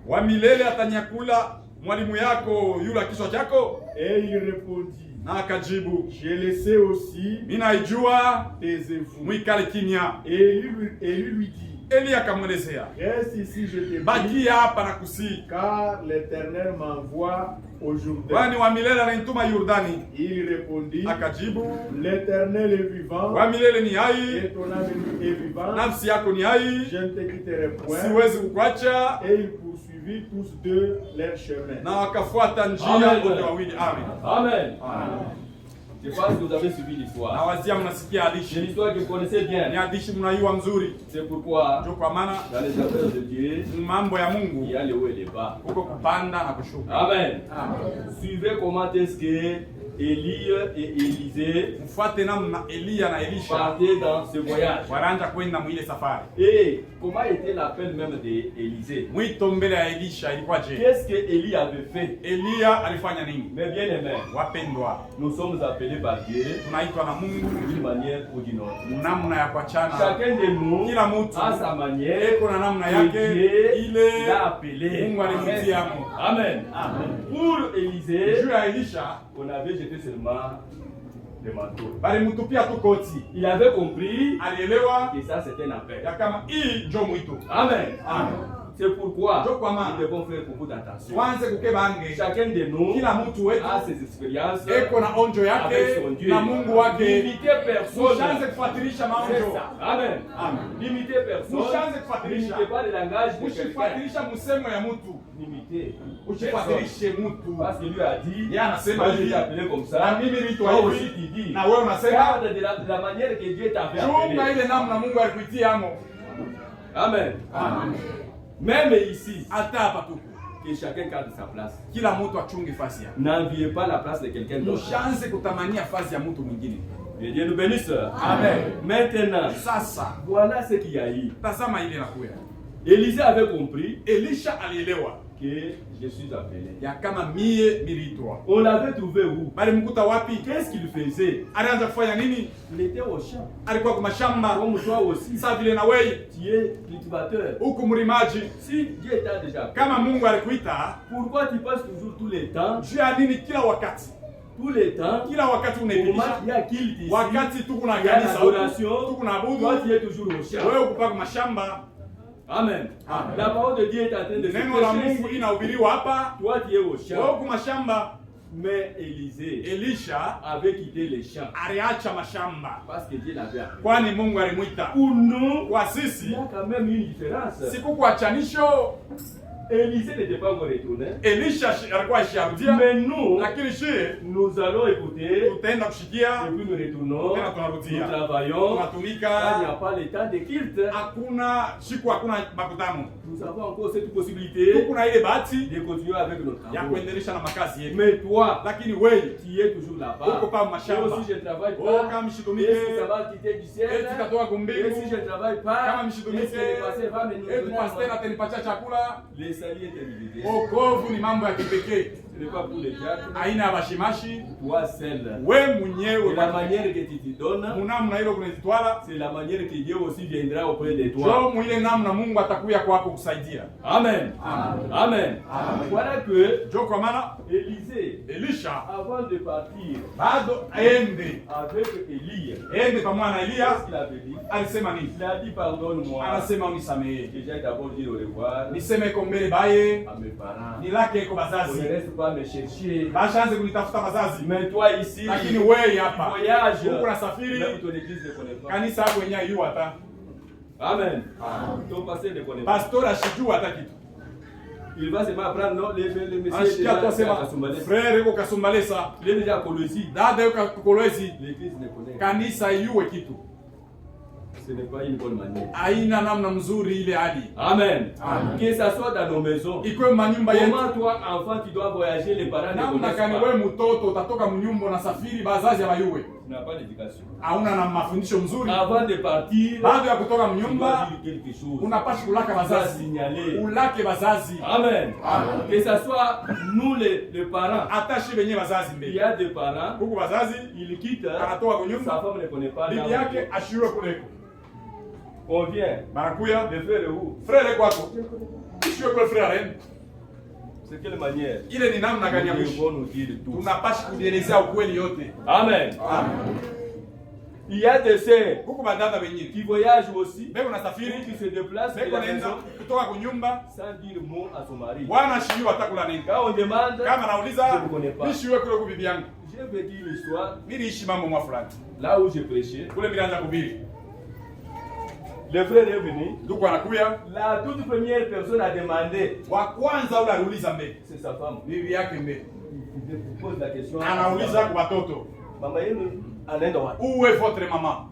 wa milele atanyakula mwalimu yako yule kichwa chako? Et il répondit, Na akajibu, je le sais aussi, mimi naijua, taisez-vous. mwikale kimya. Et il lui dit, Eliya akamwelezea, reste ici, je te prie, baki hapa na kusi, car l'Éternel m'envoie au Jourdain. kwani wa milele ananituma Yordani. Il répondit, Akajibu, l'Éternel est vivant wa milele ni et hai, ton âme est vivante. nafsi yako ni hai, Je ne te quitterai point. siwezi kukwacha. Et ils poursuivirent tous deux leur chemin. Na wakafuata njia Amen. wote wawili. Amen. Amen. Amen. Je pense que vous avez suivi Na l'histoire. wazia mnasikia C'est hadithi. l'histoire que vous connaissez Ni bien. hadithi mnaiwa mzuri. C'est pourquoi, Ndio kwa maana dans les affaires de Dieu, mambo ya il Mungu y a le haut et le bas. huko kupanda na kushuka. Amen. Amen. Suivez comment est-ce que Élie et Élisée Mfuate namna Eliya na Elisha partaient dans ce voyage. wanaanza kwenda mwile safari. Et comment était l'appel même d'Élisée? Mwito mbele ya Elisha ilikuwa je? Qu'est-ce que Élie avait fait? Eliya alifanya nini? Mes bien-aimés, Wapendwa, nous sommes appelés par Dieu tunaitwa na Mungu d'une manière ou d'une autre. namna ya kuachana. Chacun de nous, Kila mtu à sa manière, eko na namna que yake Dieu ile l'a appelé. Mungu alimtia mo. Amen. Pour Élisée, Juu ya Elisha on avait jeté seulement le manteau. balimutupia tu koti. Il avait compris Alielewa que ça c'était un appel. ya kama hii njo mwito. Amen. Amen. C'est pourquoi Ndio kwa maana nous devons faire beaucoup d'attention. tuanze kukebange. Chacun de nous Kila mtu wetu a ses expériences eko na onjo avec yake son Dieu. na Mungu wake. Limitez personne. Ushaanze kufuatilisha C'est maonjo. ça. Amen. Amen. Limitez personne. Ushaanze kufuatilisha. Limitez pas le langage de quelqu'un. Usifuatilisha msemo ya mtu. Limitez. Usifuatilishe mtu. Parce que lui a dit, Yeye anasema moi je hivi. t'ai appelé comme Na ça. mimi niliitwa Toi aussi hivi. tu dis. Na wewe unasema Garde de la manière que Dieu t'avait chunga appelé. ile namna Mungu alikuitia amo. Amen. Amen. Même ici, Hata hapa tuko. que chacun garde sa place. Kila mtu achunge fasi yake. N'enviez pas la place de quelqu'un d'autre. Ushaanze kutamania fasi ya mtu mwingine. Que Dieu nous bénisse. Amen. Maintenant, Sasa voilà ce qu'il y a eu. tazama ile nakuya. Élisée avait compris Elisha alielewa que je suis appelé. ya kama mie niliitwa. On l'avait trouvé où? Bali mkuta wapi? Qu'est-ce qu'il faisait? Alianza kufanya nini? Il était au champ. Alikuwa kwa mashamba Comme toi aussi. sasa vile na wewe Tu es cultivateur. huku mlimaji. Si Dieu t'a déjà appelé, Kama Mungu alikuita, pourquoi tu passes toujours tous les temps? juu ya nini kila wakati? Tous les temps, Kila wakati au moment unaipitisha. il y a qu'il ici, Wakati tuko na il y a kanisa, l'adoration, tuko na toi abudu, tu es toujours au champ. wewe uko kwa mashamba. Amen. Amen. La parole de Dieu est en train de se Neno la prêcher Mungu ici. inahubiriwa hapa, Toi tu es au wewe champ. uko mashamba. Mais Élisée Elisha avait quitté les champs aliacha mashamba parce que Dieu l'avait appelé. kwani Mungu alimwita. Pour nous, Kwa il y sisi a quand même une différence. siku kuachanisho, Élisée n'était pas encore retourné. Elisha alikuwa asharudia, Mais nous, lakini shie nous allons écouter tutaenda et kushikia, puis nous retournons. tena tunarudia, Nous travaillons. Quand il n'y a tunatumika. pas le temps de culte, Hakuna siku, hakuna makutano, nous avons encore cette possibilité kuna ile bahati de continuer avec nos ya travaux. kuendelesha na makazi yetu. Mais toi, Lakini wewe tu es toujours là-bas. uko pa Moi mashamba, aussi, je ne travaille oh pas. kama Et mshitumike, si ça va quitter du ciel, eti katoka et kumbingu, si je ne travaille pas, kama est-ce mshitumike, que le pasteur va me eti donner pasteur atanipatia chakula. Le salut est individuel. Wokovu ni mambo ya kipekee, Ce n'est pas pour les diacres. aina ya bashimashi. Toi seul. We Et mwenyewe la manière que tu te donnes, munamna hilo kunazitwala c'est la manière que Dieu aussi viendra auprès de toi. jo mwile namna Mungu atakuya kwako kusaidia. Amen. Amen. Voilà que Jo kwa maana Élisée, Elisha avant de partir bado aende avec Élie, ende pamoja na qu'est-ce Elia, qu'il avait dit? alisema nini? Il a dit pardonne-moi. Anasema unisamehe, Que j'ai d'abord dit au revoir niseme ko mbele baye à mes parents. ni lake iko On ne bazazi, reste pas me chercher. bashaanze kunitafuta bazazi. Mais toi ici, Lakini wewe tu hapa voyages. huko Même nasafiri, ton église ne connaît pas. kanisa yako yenyewe yu hata Amen. Ton pasteur ne connaît pas. pastor ashijua hata kitu, Il va seulement apprendre non, le messieurs ashikia tu déjà asema Kasumbalesa. frere yuko Kasumbalesa, Il est déjà à Colosie. dada yuko Kolwezi, L'église ne connaît. kanisa iwe kitu Ce n'est pas une bonne manière. aina namna mzuri ile hali Amen. Amen. Que ça soit dans nos maisons. ikuwe manyumba yetu. Comment toi, enfant, tu dois voyager, les parents ne Namna connaissent kani pas. wewe mtoto utatoka mnyumba na safiri, bazazi abayuwe Tu n'as pas d'éducation. hauna na mafundisho mzuri. Avant de partir, Baada ya kutoka tu dois mnyumba dire quelque chose. unapasha kulaka Tu dois bazazi, signaler. ulake bazazi. Amen. Amen. Que ça soit nous les parents. Atashi benye bazazi Il mbele y a des parents, huku bazazi ils quittent, anatoka sa kunyumba, femme ne connaît pas. bibi yake ashiwe kuleko, On vient. banakuya Le frère est où? frere kwako ishiwe kule frere arende. C'est quelle manière? Ile ni namna gani ya Nous kuishi? devons nous dire tout. Tunapasha kujielezea ukweli yote. Amen. Amen. Il y a des sœurs Huku badada benye qui voyagent aussi, beko nasafiri, qui se déplacent de beko la naenda maison kutoka kunyumba, sans dire mot à son mari. bwana ashiwe atakula nini. Quand on demande, Kama je nauliza ne connais pas. nishiwe kule kubibi yangu, Je vais dire une histoire. niliishi mambo mwa fulani Là où j'ai prêché, kule, nilianza kuhubiri, le frère est venu. ndugu anakuya, La toute première personne a demandé, wa kwanza ule aliuliza mbele, c'est sa femme. bibi yake mbele, Il pose la question. anauliza kwa watoto, Mama yenu anaenda wapi? où est votre maman?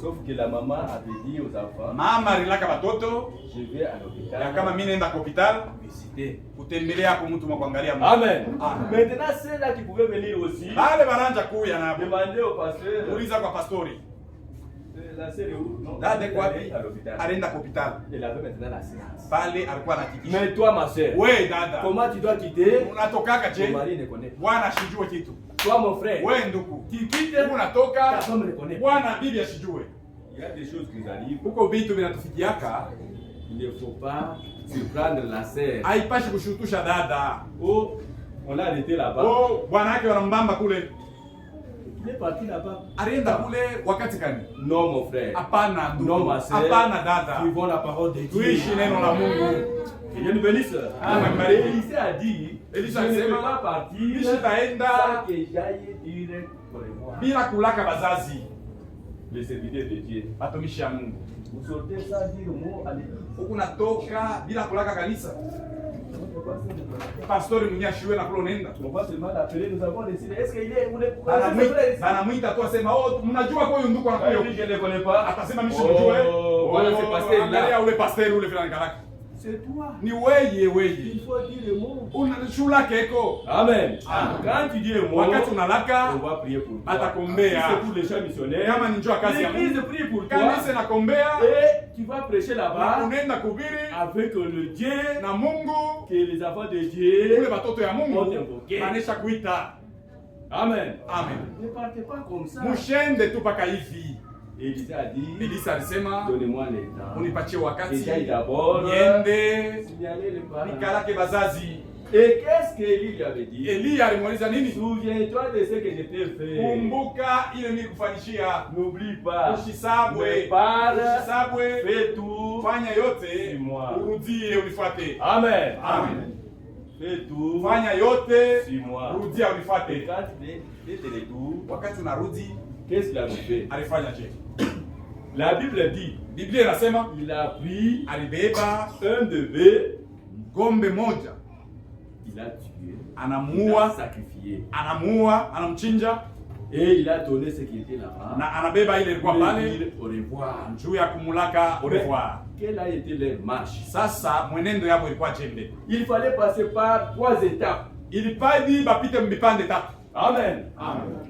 Sauf que la maman avait dit aux enfants, Mama alilaka watoto je vais à ya l'hôpital kama mimi naenda kwa hospital visiter. kutembelea kwa mtu mwa kuangalia mtu. Amen. Amen. Maintenant, ceux-là qui pouvaient venir aussi, Bale baranja kuya na demander au pasteur, uliza kwa pastori, la sœur est où? Non, dada elle kwa est wapi? à l'hôpital. Alienda kwa hospital. Elle avait maintenant la séance. Pale alikuwa anahakikisha. Mais toi, ma sœur, We dada, comment tu dois quitter? unatokaka Ton je? mari ne connaît pas. Bwana ashijue kitu. Toi, mon frère, We ndugu, tu quittes, huko ta unatoka, femme ne connaît pas. bwana bibi ashijue. Il y a des choses qui nous arrivent. Huko vitu vinatufikiaka, Il ne faut pas surprendre la sœur. haipashi kushutusha dada. Oh, on l'a arrêté là-bas. Oh, bwana yake wanambamba kule. Il est parti là-bas. Alienda kule wakati gani? Non, mon frère. Hapana ndugu. Non, ma sœur. Hapana dada. Suivons la parole de Dieu. Tuishi neno la Mungu. Que Dieu nous bénisse. Amen. Élisée a dit, Elisha je ne alisema, peux pas partir nisitaenda sans que j'aille dire pour les voir. bila kulaka bazazi. Les serviteurs de Dieu. Watumishi ya Mungu. Vous sortez sans dire mot à l'église. Huku natoka bila kulaka kanisa. Pastori mwenye ashiwe na kule unaenda. On va seulement l'appeler, nous avons décidé. Est-ce qu'il est où les Banamwita tu asema, oh, mnajua kwa huyu ndugu anakuja. Je ne le connais pas. Atasema mimi simjue. Voilà ce pasteur Angalia là. ule pastori ule fulani karaka. C'est toi. Ni weye Il weye. faut dire le mot. Unashula keko. Amen. Amen. Quand tu dis le mot, Wakati unalaka on va prier pour toi. atakombea. Si c'est pour les chants missionnaires, Kama ni njoo kazi ya l'église Mungu. prie pour toi. Kanisa nakombea Et tu vas prêcher na là-bas unaenda kuhubiri avec le Dieu na Mungu, que les enfants de ule Dieu watoto ya Mungu Wote mpoke. manisha kuita. Amen. Amen. Ne partez pas comme ça. Mushende tu paka hivi. Élisée a dit, Elisa alisema donnez-moi le temps. unipatie Et wakati j'aille d'abord niende signaler les parents. nikalake bazazi. Et qu'est-ce qu'Élie lui avait dit? Eliya alimuuliza nini? Souviens-toi de ce que je t'ai fait. Kumbuka ile nilikufanyishia. N'oublie pas. Usisabwe. Mais parle, Usisabwe. fais tout. Fanya yote Suis-moi. urudie unifuate. Amen. Amen. Fais tout. Fanya yote. Suis-moi. Rudia Et unifuate. quand il est de retour, Wakati unarudi qu'est-ce qu'il a fait? alifanya je? La Bible dit, Biblia inasema il a pris alibeba un bébé, ng'ombe moja, il a tué, il a anamuua, sacrifié. anamchinja Et il a donné ce qui était là-bas. na anabeba ile ilikuwa Pour pale dire au revoir. juu ya kumulaka au revoir. Quelle a été leur marche? Sasa mwenendo yabo ilikuwa jembe, Il fallait passer par 3 étapes. ilipadi bapite mbipande tatu. Amen.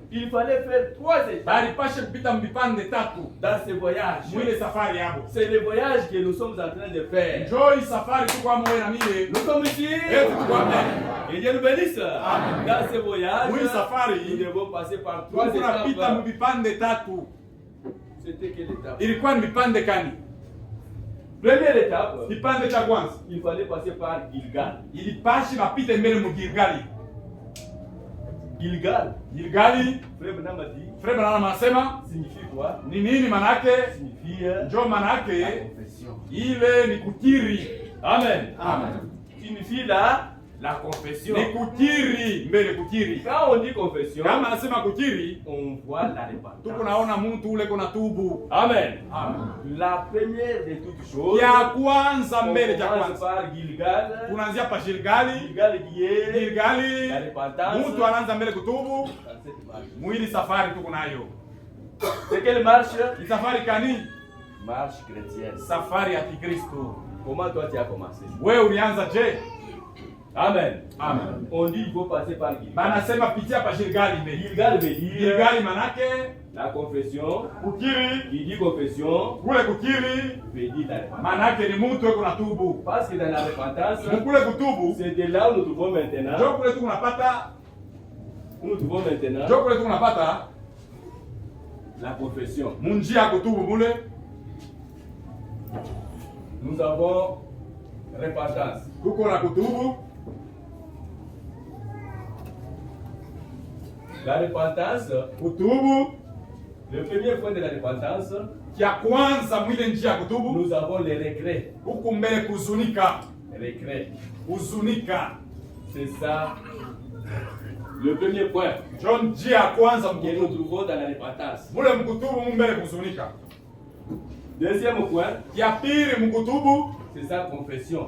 Il fallait faire 3 étapes Balipashe kupita mbipande tatu dans ce voyage. mwile safari yabo. C'est le voyage que nous sommes en train de faire. Njoo safari tuko mwe na mile. Nous sommes ici. Et tuko hapa. Et Dieu nous bénisse. Dans ce voyage, Oui, safari. nous devons passer par 3 Tunapita étapes. mbipande tatu. C'était quelle étape? Ilikuwa ni mbipande kani? Première étape, Kipande cha kwanza il fallait passer par Gilgal. ilipashi bapite mbele mu Gilgali. Gilgal, Gilgali, Frère Branham a dit, Frère Branham anasema signifie quoi? ni nini manake? Signifie Njoo manake confession. ile ni kukiri. Amen. Amen. Signifie la confession. Ni kukiri mbele kukiri. Quand on dit confession, Kama anasema kukiri, on voit la repentance. tuko naona mtu ule kuna tubu. Amen. Amen. La première de toutes choses, Ya kwanza on mbele ya commence kwanza. par Gilgal. Tunaanzia pa Gilgali. Gilgal qui est Gilgali. la repentance. Mtu anaanza mbele kutubu. Dans cette marche. Mwili safari tuko nayo. C'est quelle marche? Ni safari kani? Marche chrétienne. Safari ya Kikristo. Comment toi tu as commencé? Wewe ulianza je? Amen. Amen. On dit il faut passer par Gilgal. Banasema pitia pa Gilgali mbele. Gilgal veut dire Gilgali manake la confession. kukiri. Qui dit confession Kule kukiri veut dire la repentance. manake ni mtu yuko na tubu. Parce que dans la repentance, Mkule kutubu. c'est de là où nous trouvons maintenant. Njoo kule tu unapata. Où nous trouvons maintenant Njoo kule tu unapata la confession. munjia ya kutubu mule. Nous avons repentance. Tuko na kutubu. La repentance, Kutubu le premier point de la repentance, ya kwanza mwile njia ya kutubu. nous avons les regrets. Huku mbele kuzunika. Regrets. Kuzunika. C'est ça le premier point Njoo njia ya kwanza que nous mkutubu. trouvons dans la repentance. Mule mkutubu mbele kuzunika. Deuxième point, Ya pili mkutubu c'est ça confession.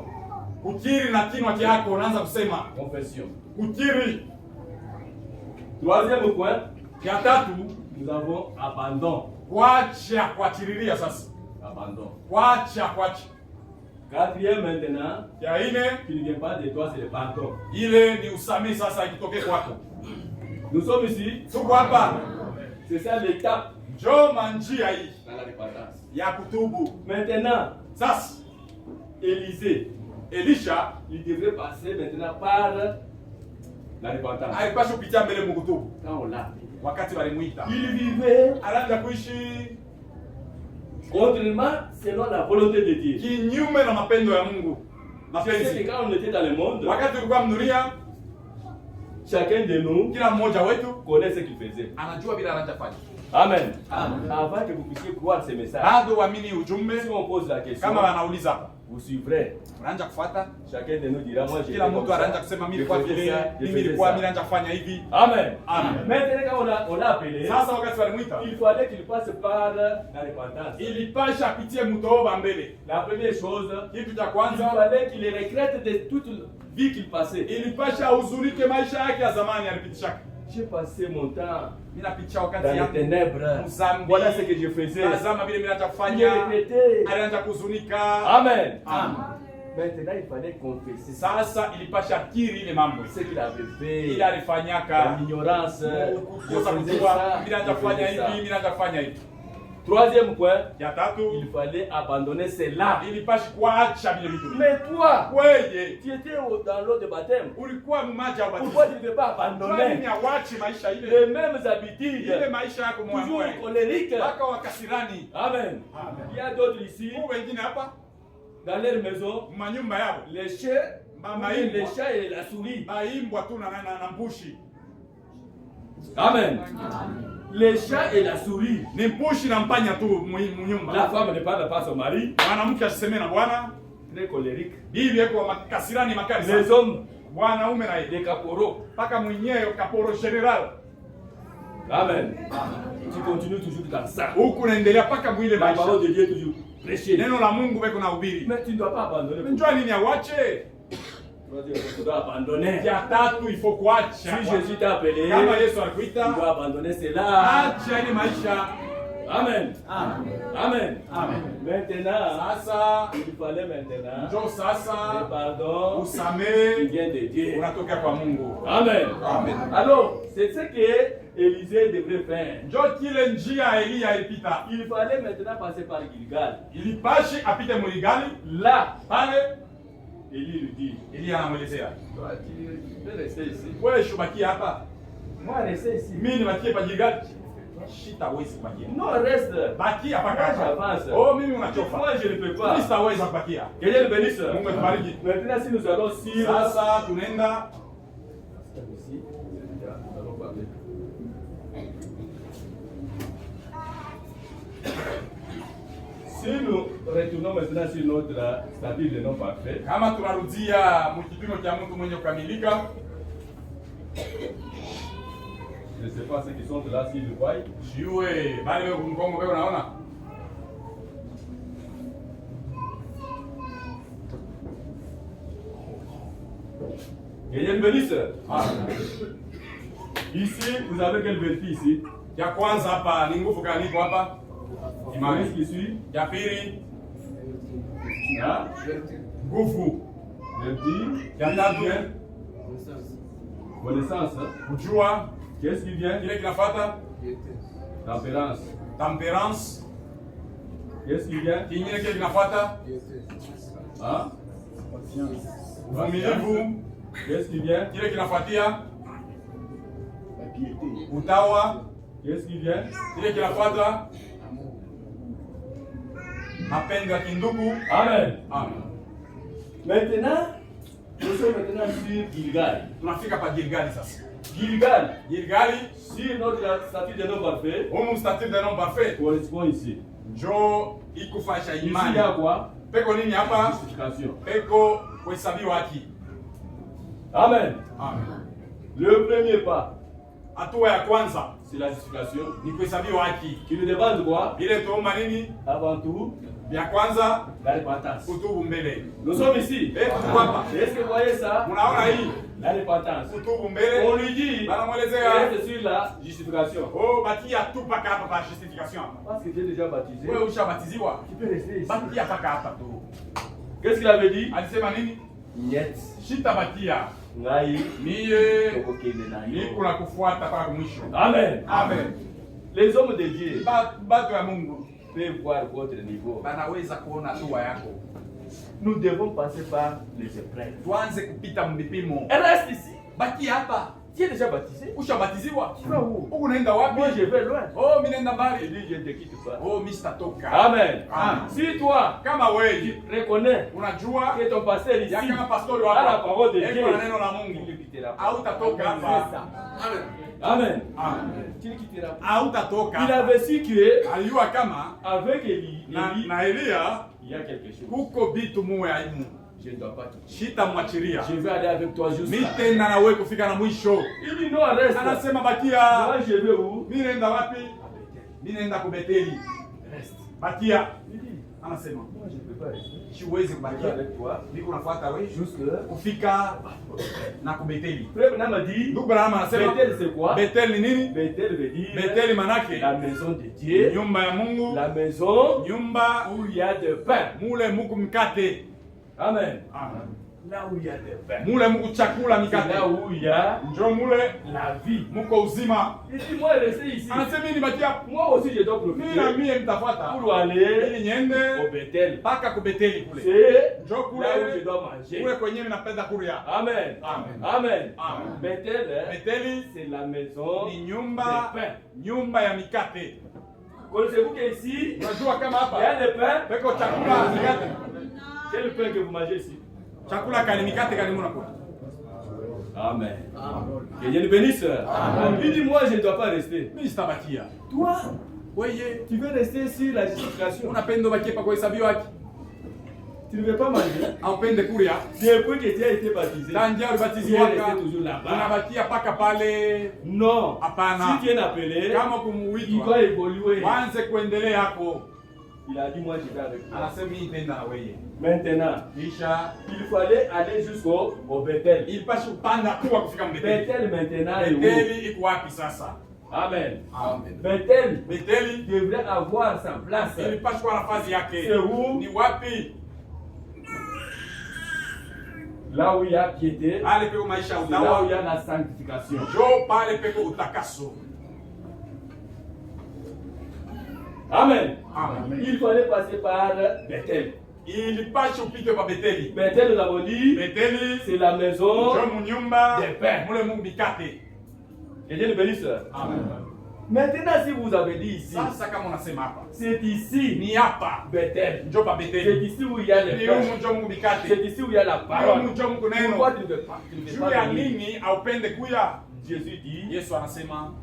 kukiri na kinywa chako unaanza kusema Confession. kukiri. Troisième point, Ya tatu nous avons abandon. kuacha kuachililia sasa. Abandon. Kuacha. Quatrième maintenant, Ya ine qui ne vient pas de toi, c'est le pardon. ile ni usamehe sasa ikitoke kwako. Nous sommes ici, Tuko hapa. c'est ça l'étape Njoo manjia hii dans la repentance. ya kutubu. Maintenant, Sasa Élisée, Elisha il devrait passer maintenant par la repentance. alipaswa kupitia mbele mkutubu. Quand on l'a, Wakati walimuita il vivait anaanza kuishi contrairement selon la volonté de Dieu. kinyume na mapendo ya Mungu. C'est Mapenzi. que quand on était dans le monde, Wakati tulikuwa mdunia, chacun de nous kila mmoja wetu connaît ce qu'il faisait. anajua bila anachofanya. Amen. Avant que vous puissiez croire ce message, Bado uamini ujumbe. si on pose la question, Kama wanauliza hapa, vous suivrez. unaanza kufuata. Chacun de nous dira, moi j'ai Kila fait comme mtu anaanza ça, kusema mimi je kwa faisais vile, ça, je mimi faisais nilikuwa ça. mimi naanza kufanya hivi. Amen. Amen. Maintenant, quand on l'a appelé, Sasa wakati walimuita, il fallait qu'il passe par la repentance. ilipasha apitie mtoba mbele. La première chose, Kitu cha il kwanza, fallait qu'il regrette de toute vie qu'il passait. ilipasha uzunike maisha yake ya zamani alipitisha. J'ai passé mon temps Mimi napitia dans wakati les yangu ténèbres. mzambi. Voilà ce que je faisais. Tazama vile mimi naanza Il kufanya. regrettait. Alianza kuzunika. Amen. Amen. Maintenant, il fallait confesser Sasa ilipasha kiri ile mambo. ce qu'il avait fait. Ile alifanyaka. Dans l'ignorance. Kukosa kujua, mimi naanza kufanya hivi, mimi naanza kufanya hivi. Troisième point, Ya tatu, il fallait abandonner cela. ilipashi kuacha vile vitu. Mais toi, Wewe tu étais dans l'eau de baptême. ulikuwa mmaji wa Pourquoi tu batizo. ne peux pas Kwa nini abandonner awache maisha ile? les mêmes habitudes, Ile maisha yako toujours mwana. colériques? Mpaka wakasirani. Amen. Amen. Il y a d'autres ici, Huko wengine hapa dans leur maison, manyumba yao. les chats, Mama les imbwa. chats et la souris. Baimbwa tu na mbushi. Amen. Les chats et la souris. Ni mbushi na mpanya tu La munyumba. femme ne parle pas à son mari, Mwanamke asiseme na bwana. très colérique. Bibi yako makasirani makali Les sana. hommes Wanaume na des caporaux. mpaka mwenyewe kaporo general. Amen. Tu continues toujours dans ça. Huku naendelea mpaka mwile La maisha. parole de Dieu est toujours prêchée. Neno la Mungu beko na ubiri. Mais tu ne dois pas abandonner. Njoo nini awache? Tu dois abandonner. Ya tatu ifo kuacha. Si Jésus t'a appelé, Kama Yesu tu alikuita, dois abandonner cela. acha ile maisha. Amen. Amen. Amen. Amen. Maintenant, Sasa il fallait maintenant njoo le sasa pardon qui usamehe vient de Dieu. unatoka kwa Mungu. Amen. Amen. Alors, c'est ce que Élisée devrait faire. Njoo kile njia Eliya ilipita. Il fallait maintenant passer par Gilgal. Ilipashi apite Muligali, Là, pale Élie lui dit, Eliya anamwelezea, toi, tu peux rester ici. wewe shubakia hapa, Moi, rester ici. mimi nibakie pa Gilgali. Sitawezi kubakia. Non, reste. Bakia hapa Moi, kaka. j'avance. Oh, mimi unachofa. Moi, je ne peux pas. Mimi sitaweza kubakia. Que Dieu le bénisse. Mungu atubariki. Maintenant, si nous allons sur... Sasa tunaenda Ici, nous allons parler. Si nous retournons maintenant sur notre statut de non parfait, kama tunarudia mkipimo cha mtu mwenye kukamilika. je ne sais pas ceux qui sont là s'ils le voient. Jiwe bali wewe kumkongo wewe unaona? Que Dieu le bénisse. Ah. Ici, vous avez quel vertu ici? Ya kwanza hapa ni nguvu gani iko hapa? Qu'est-ce Imani. qui suit? Ya pili Hein? nguvu. Vertu. Ya tatu Connaissance. kujua. Qu'est-ce qui vient? Kile kinafuata Tempérance. temperance. Qu'est-ce qui vient? Kingine kile kinafuata Hein? uvumilivu. Qu'est-ce qui vient? Kile kinafuatia La piété. utawa. Qu'est-ce qui vient? Kile kinafuata mapendo ya kindugu. Amen. Amen. Maintenant, nous sommes maintenant sur Gilgal. Tunafika pa Gilgali sasa. Gilgal, Gilgali, sur notre statut de non parfait, humu statut de non parfait. correspond ici. Njoo ikufasha Ici, il imani. y a quoi? Peko nini hapa? Justification. Peko kuhesabiwa haki. Amen. Amen. Le premier pas, Hatua ya kwanza c'est la justification. ni kuhesabiwa haki. Qui nous demande quoi? Ile tuomba nini? Avant tout, Ya kwanza la repentance. kutubu mbele. Nous sommes ici. Tuko hapa. Est-ce que vous voyez ça? Unaona hii? La repentance. Kutubu On mbele. lui dit, Banamwelezea reste sur la justification. oh, bakia tu paka hapa pa justification. Parce que tu es déjà baptisé. Wewe ushabatiziwa. Tu peux rester ici. Bakia paka hapa tu. Qu'est-ce qu'il avait dit? Alisema nini? Niet. Shita bakia. Ngai. Niye Tokokende na yo. niko la kufuata mpaka mwisho. Amen. Amen. Les hommes de Dieu Batu ya Mungu peuvent voir votre niveau. banaweza kuona hatua yako. Nous devons passer par les épreuves. Tuanze kupita mbipimo. Elle reste ici. Baki hapa. Tu es déjà baptisé. Ushabatiziwa? Tu vas où? Huku naenda wapi? Moi, je vais loin. Oh, mimi naenda Je mbali. dis, je ne te quitte pas. Oh, mimi sitatoka. Amen. Amen. Si toi, Kama wewe reconnais unajua que ton pasteur ici ya kama pastori a la wako parole de Dieu, eko na neno la il ne Mungu, quittera pas. hautatoka hapa. Amen. Amen. Tu ne quitteras pas. Hautatoka. Il avait su que Alijua kama avec Élie, na Elia il y a quelque chose. kuko bitu muwe aimu. Je ne dois pas quitter. Shita mwachiria. Je vais aller avec toi jusqu'à. Mitenda na wewe kufika na mwisho. Il dit non, reste. Anasema bakia. Moi, je vais où? Mimi naenda wapi? Mimi naenda kubeteli. Reste. Bakia. Il dit, Anasema moi, je ne peux pas rester. siwezi Je vais kubakia. avec toi Niko nafuata wewe jusqu'à. kufika na kubeteli. Frère Branham a dit, Ndugu Branham anasema Bethel c'est quoi? Bethel ni nini? Bethel veut dire Bethel manake la maison de Dieu, nyumba ya Mungu, la maison nyumba où il y a de pain. mule muku mkate. Amen. Amen. Là où il y a de pain. Mule muku chakula C'est mikate. là où il y a Njoo mule la vie. muko uzima. Il dit, moi, restez ici. Anasema mimi nibakia. Moi aussi, je dois Mimi na profiter mie mtafuata. pour aller Ili niende au Bethel. mpaka kubeteli kule. C'est Njoo là où je kule. dois manger. Kule kwenye mimi napenda kuria. Amen. Amen. Amen. Amen. Bethel, hein, Beteli c'est la maison ni des nyumba pains. nyumba ya mikate. Connaissez-vous qu'ici, Unajua kama il y a hapa des pains? peko chakula mikate. Quel pain que vous mangez ici? Chakula kani mikate kani muna kula. Amen. Que Dieu nous bénisse. Il dit, moi, je ne dois pas rester. Mimi sitabakia. Toi, Wewe tu veux rester sur la justification. unapenda ubakie pa kuhesabiwa haki. Tu ne veux pas manger? Aupende kuria. Depuis que tu as été baptisé, Tangia tu es ulibatizwaka. resté toujours là-bas. Unabakia paka pale. Non. Hapana. Si tu es appelé, Kama il kumuitwa. doit évoluer. Wanze kuendelea hapo. Il a dit, moi je vais avec toi. Anasema hii tenda na wewe. Maintenant, Kisha il fallait aller jusqu'au Bethel. ilipasha kupanda kuwa kufika Mbeteli. Bethel maintenant est où? Beteli iko wapi sasa? Amen. Amen. Bethel Beteli devrait avoir sa place. ilipasha kuwa nafasi yake. C'est où? Ni wapi? Là où il y a piété, Pale peko maisha ya c'est là où il y utawa. a la sanctification. Jo pale peko utakaso. Amen. Amen. Il fallait passer par Bethel. Ilipasha upite kwa Beteli. Bethel, nous avons dit, Beteli c'est la maison. jo munyumba Des pères. mule mubikate. Et Dieu le bénisse. Amen. Maintenant, si vous avez dit ici, Sasa kama unasema hapa. c'est ici, Ni hapa. Bethel. Njo pa C'est Beteli. ici où il y a les Ni pères. humu njo mubikate. C'est ici où il y a la Ni parole. humu njo muko neno. Pourquoi tu ne veux pas, tu ne veux Juu pas ya venir? nini aupende kuya? Jésus dit, Yesu anasema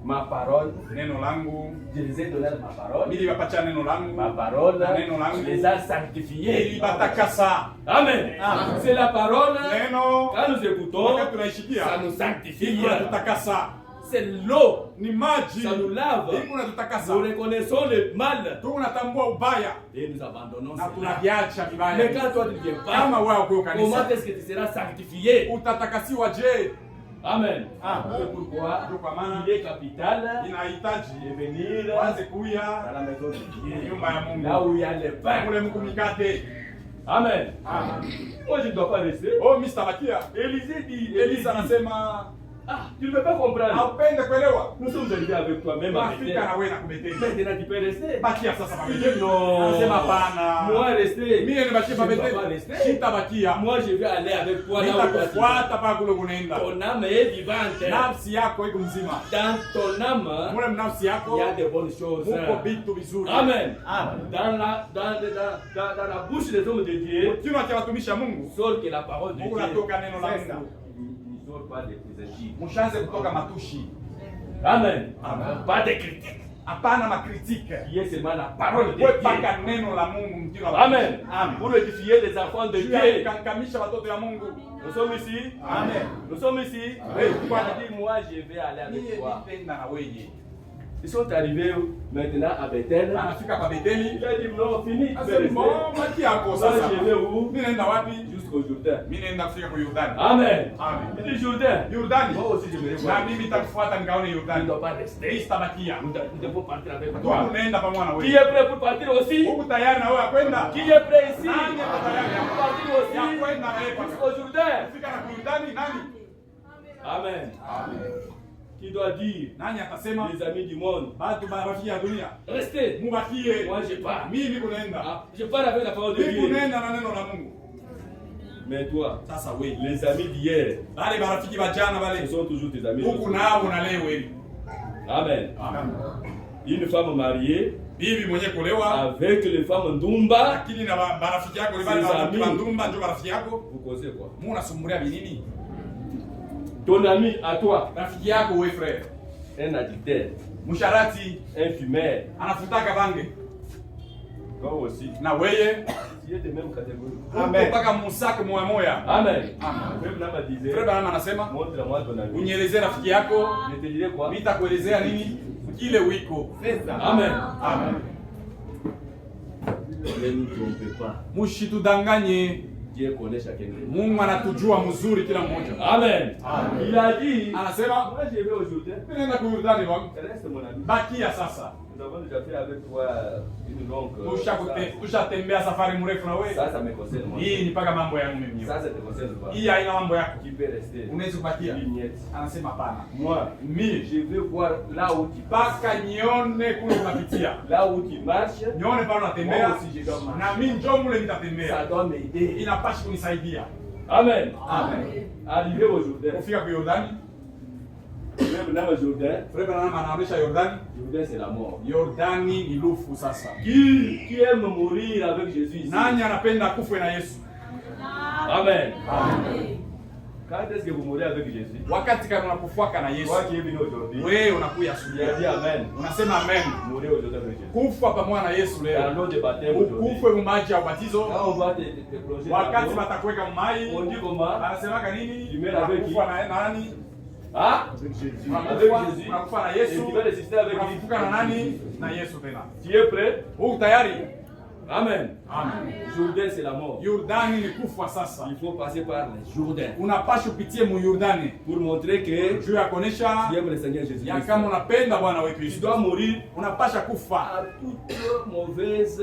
ma parole, neno langu je les ai donné ma parole. niliwapatia neno langu Ma parole, neno langu je les ai sanctifiés. ilibatakasa. Amen. Amen. C'est la parole. Neno Quand nous écoutons, wakati tunaishikia ça nous sanctifie. inatutakasa. C'est l'eau. Ni maji Ça nous lave. iko natutakasa. Nous reconnaissons le mal Tunatambua ubaya et nous abandonnons na cela. tunaviacha Mais vibaya. quand toi tu ne viens pas, Kama wewe uko comment kanisa est-ce que tu seras sanctifié? utatakasiwa je? Amen. Amen. C'est pourquoi Ndio kwa maana il est capital inahitaji de venir waanze dans kuya la maison de Dieu. nyumba ya Mungu. Là où il y a les pains. Kule mko mikate. Amen. Amen. Moi je ne dois pas rester. Oh, Mr. Bakia. Élisée dit, Elisa anasema ah, tu ne peux pas comprendre. haupende kuelewa. Nous sommes arrivés avec toi même à Bethel. Bafika na wewe na kubeteli. Maintenant tu peux rester. Bakia sasa pa Il dit Beteli. non. Anasema hapana. Moi rester. Mimi nibakie pa Je ne dois pas Beteli. rester. Sitabakia. Moi je vais aller avec toi là où tu vas. Nitakufuata pa kule unaenda. Ton âme est vivante. Nafsi yako iko mzima. Dans ton âme, Mule nafsi il yako y a de bonnes choses. muko vitu vizuri. Amen. Amen. Dans la bouche des hommes de Dieu, Kinywa cha watumishi wa Mungu sort que la parole de Mungu Dieu. natoka neno la C'est ça. Mungu. Il ne sort pas des présages. Mushanze kutoka matushi. Amen. Amen. Pas de critiques. Hapana makritike. Qui est seulement la parole de Wewe Dieu. paka neno la Mungu mkiwa. Amen. Amen. Pour édifier les enfants de Juu ya Dieu. kukankamisha watoto ya Mungu. Nous sommes ici. Amen. Nous sommes ici. Oui. Il a dit, moi je vais aller avec toi. Nipenda na wewe. Ils sont arrivés maintenant à Bethel. Anafika pa Beteli. Il a dit, non, fini. Asema bon, baki yako Moi sasa. je vais où? Mimi naenda wapi? Jusqu'au Jourdain. Mimi naenda kufika kwa Yordani. Amen. Amen. Il dit Jourdain. Yordani. Moi aussi je vais Na voir. mimi nitakufuata nikaone Tu ne Yordani. dois pas rester. Sitabakia. Nous devons partir avec Ndio toi. tunaenda pamoja na Qui wewe. est prêt pour partir aussi? Uko tayari na wewe kwenda? Qui est prêt ici? Nani yuko tayari Pour ya partir aussi ya kwenda na wewe paka? jusqu'au Jourdain. Kufika na Yordani nani? Amen. Amen. Qui doit dire, Nani atasema les amis du monde, batu marafiki ya dunia restez. mubakie. Moi je pars. Mimi niko naenda. Ah, je pars avec la parole de Niko Dieu. naenda na neno la Mungu. Mais toi, Sasa wewe, les amis d'hier, wale marafiki wa jana ce wale sont toujours tes amis. huku nao na leo wewe. Amen. Amen. Une femme mariée Bibi mwenye kuolewa avec les femmes Ndumba, lakini na marafiki yako ni wale Ses marafiki wa amis. ndumba ndio marafiki yako. vous causez quoi? Mungu anasumbulia binini? Ton ami à toi, Rafiki yako wewe frère. un addicteur, Msharati un fumeur, anafutaka bange. toi aussi. Na wewe Tu es de même catégorie. uko paka musaka moya moya. Amen. Amen. Frère Namba disait, Frère Branham anasema montre-moi ton ami. unielezee rafiki yako, Je te dirai quoi? nitakuelezea nini kile wiko. Amen. Amen. Ne nous trompez pas. Mshitudanganye. Dieu connaît chacun de nous. Mungu anatujua mzuri kila mmoja. Amen. Amen. Il a dit, Anasema moi je vais au Jourdain. mimi naenda kuyurdani wangu. Reste mon ami. Bakia sasa. Nous avons déjà fait avec toi une longue. Tushatembea safari mrefu na wewe. Ça me concerne moi. Hii ni paka mambo yangu mimi. Ça te concerne pas. Hii haina mambo yako. Qui peut rester? Unaweza kubakia. Vignette. Anasema hapana. Moi, Mimi je vais voir là où tu passes, paka nione kule unapitia. là où tu marches. Nione pale unatembea. Moi aussi, je dois marcher. Na mimi njoo mule Ça nitatembea. doit m'aider. Inapaswa kunisaidia. Amen. Amen. Arrivé au Jourdain. Kufika kwa Yordani. Même dans le Jourdain, Frère Branham anaonyesha Yordani. Jourdain c'est la mort. Yordani ni lufu sasa. Qui aime mourir avec Jésus ici? Nani anapenda kufe na Yesu? Amen. Amen. Quand est-ce que vous mourrez avec Jésus? Wakati kama unakufuaka na Yesu. Toi qui es venu aujourd'hui. Wewe unakuya asubuhi. Dis amen. Unasema amen. Mourir aujourd'hui avec Jésus. Kufa pamoja na Yesu Dans leo. l'eau de baptême aujourd'hui. Ukufe mu maji ya ubatizo. Quand on va te plonger. Wakati watakuweka mai. On dit comment? Anasema nini? Tu mets avec qui? Unakufa na nani? Ah? Avec Jésus. Avec Jésus. Unakufa na Et Yesu. tu vas résister avec lui. Unafufuka na nani? Na Yesu tena. Tu es prêt? Uko tayari? Amen. Amen. Jourdain c'est la mort. Yordani ni kufa sasa. Il faut passer par le Jourdain. Unapaswa upitie mu Yordani. Pour montrer que Juu ya kuonesha tu aimes le Seigneur Jésus. ya kama unapenda Bwana wetu Tu Yesu. dois mourir Unapasha kufa à toute mauvaise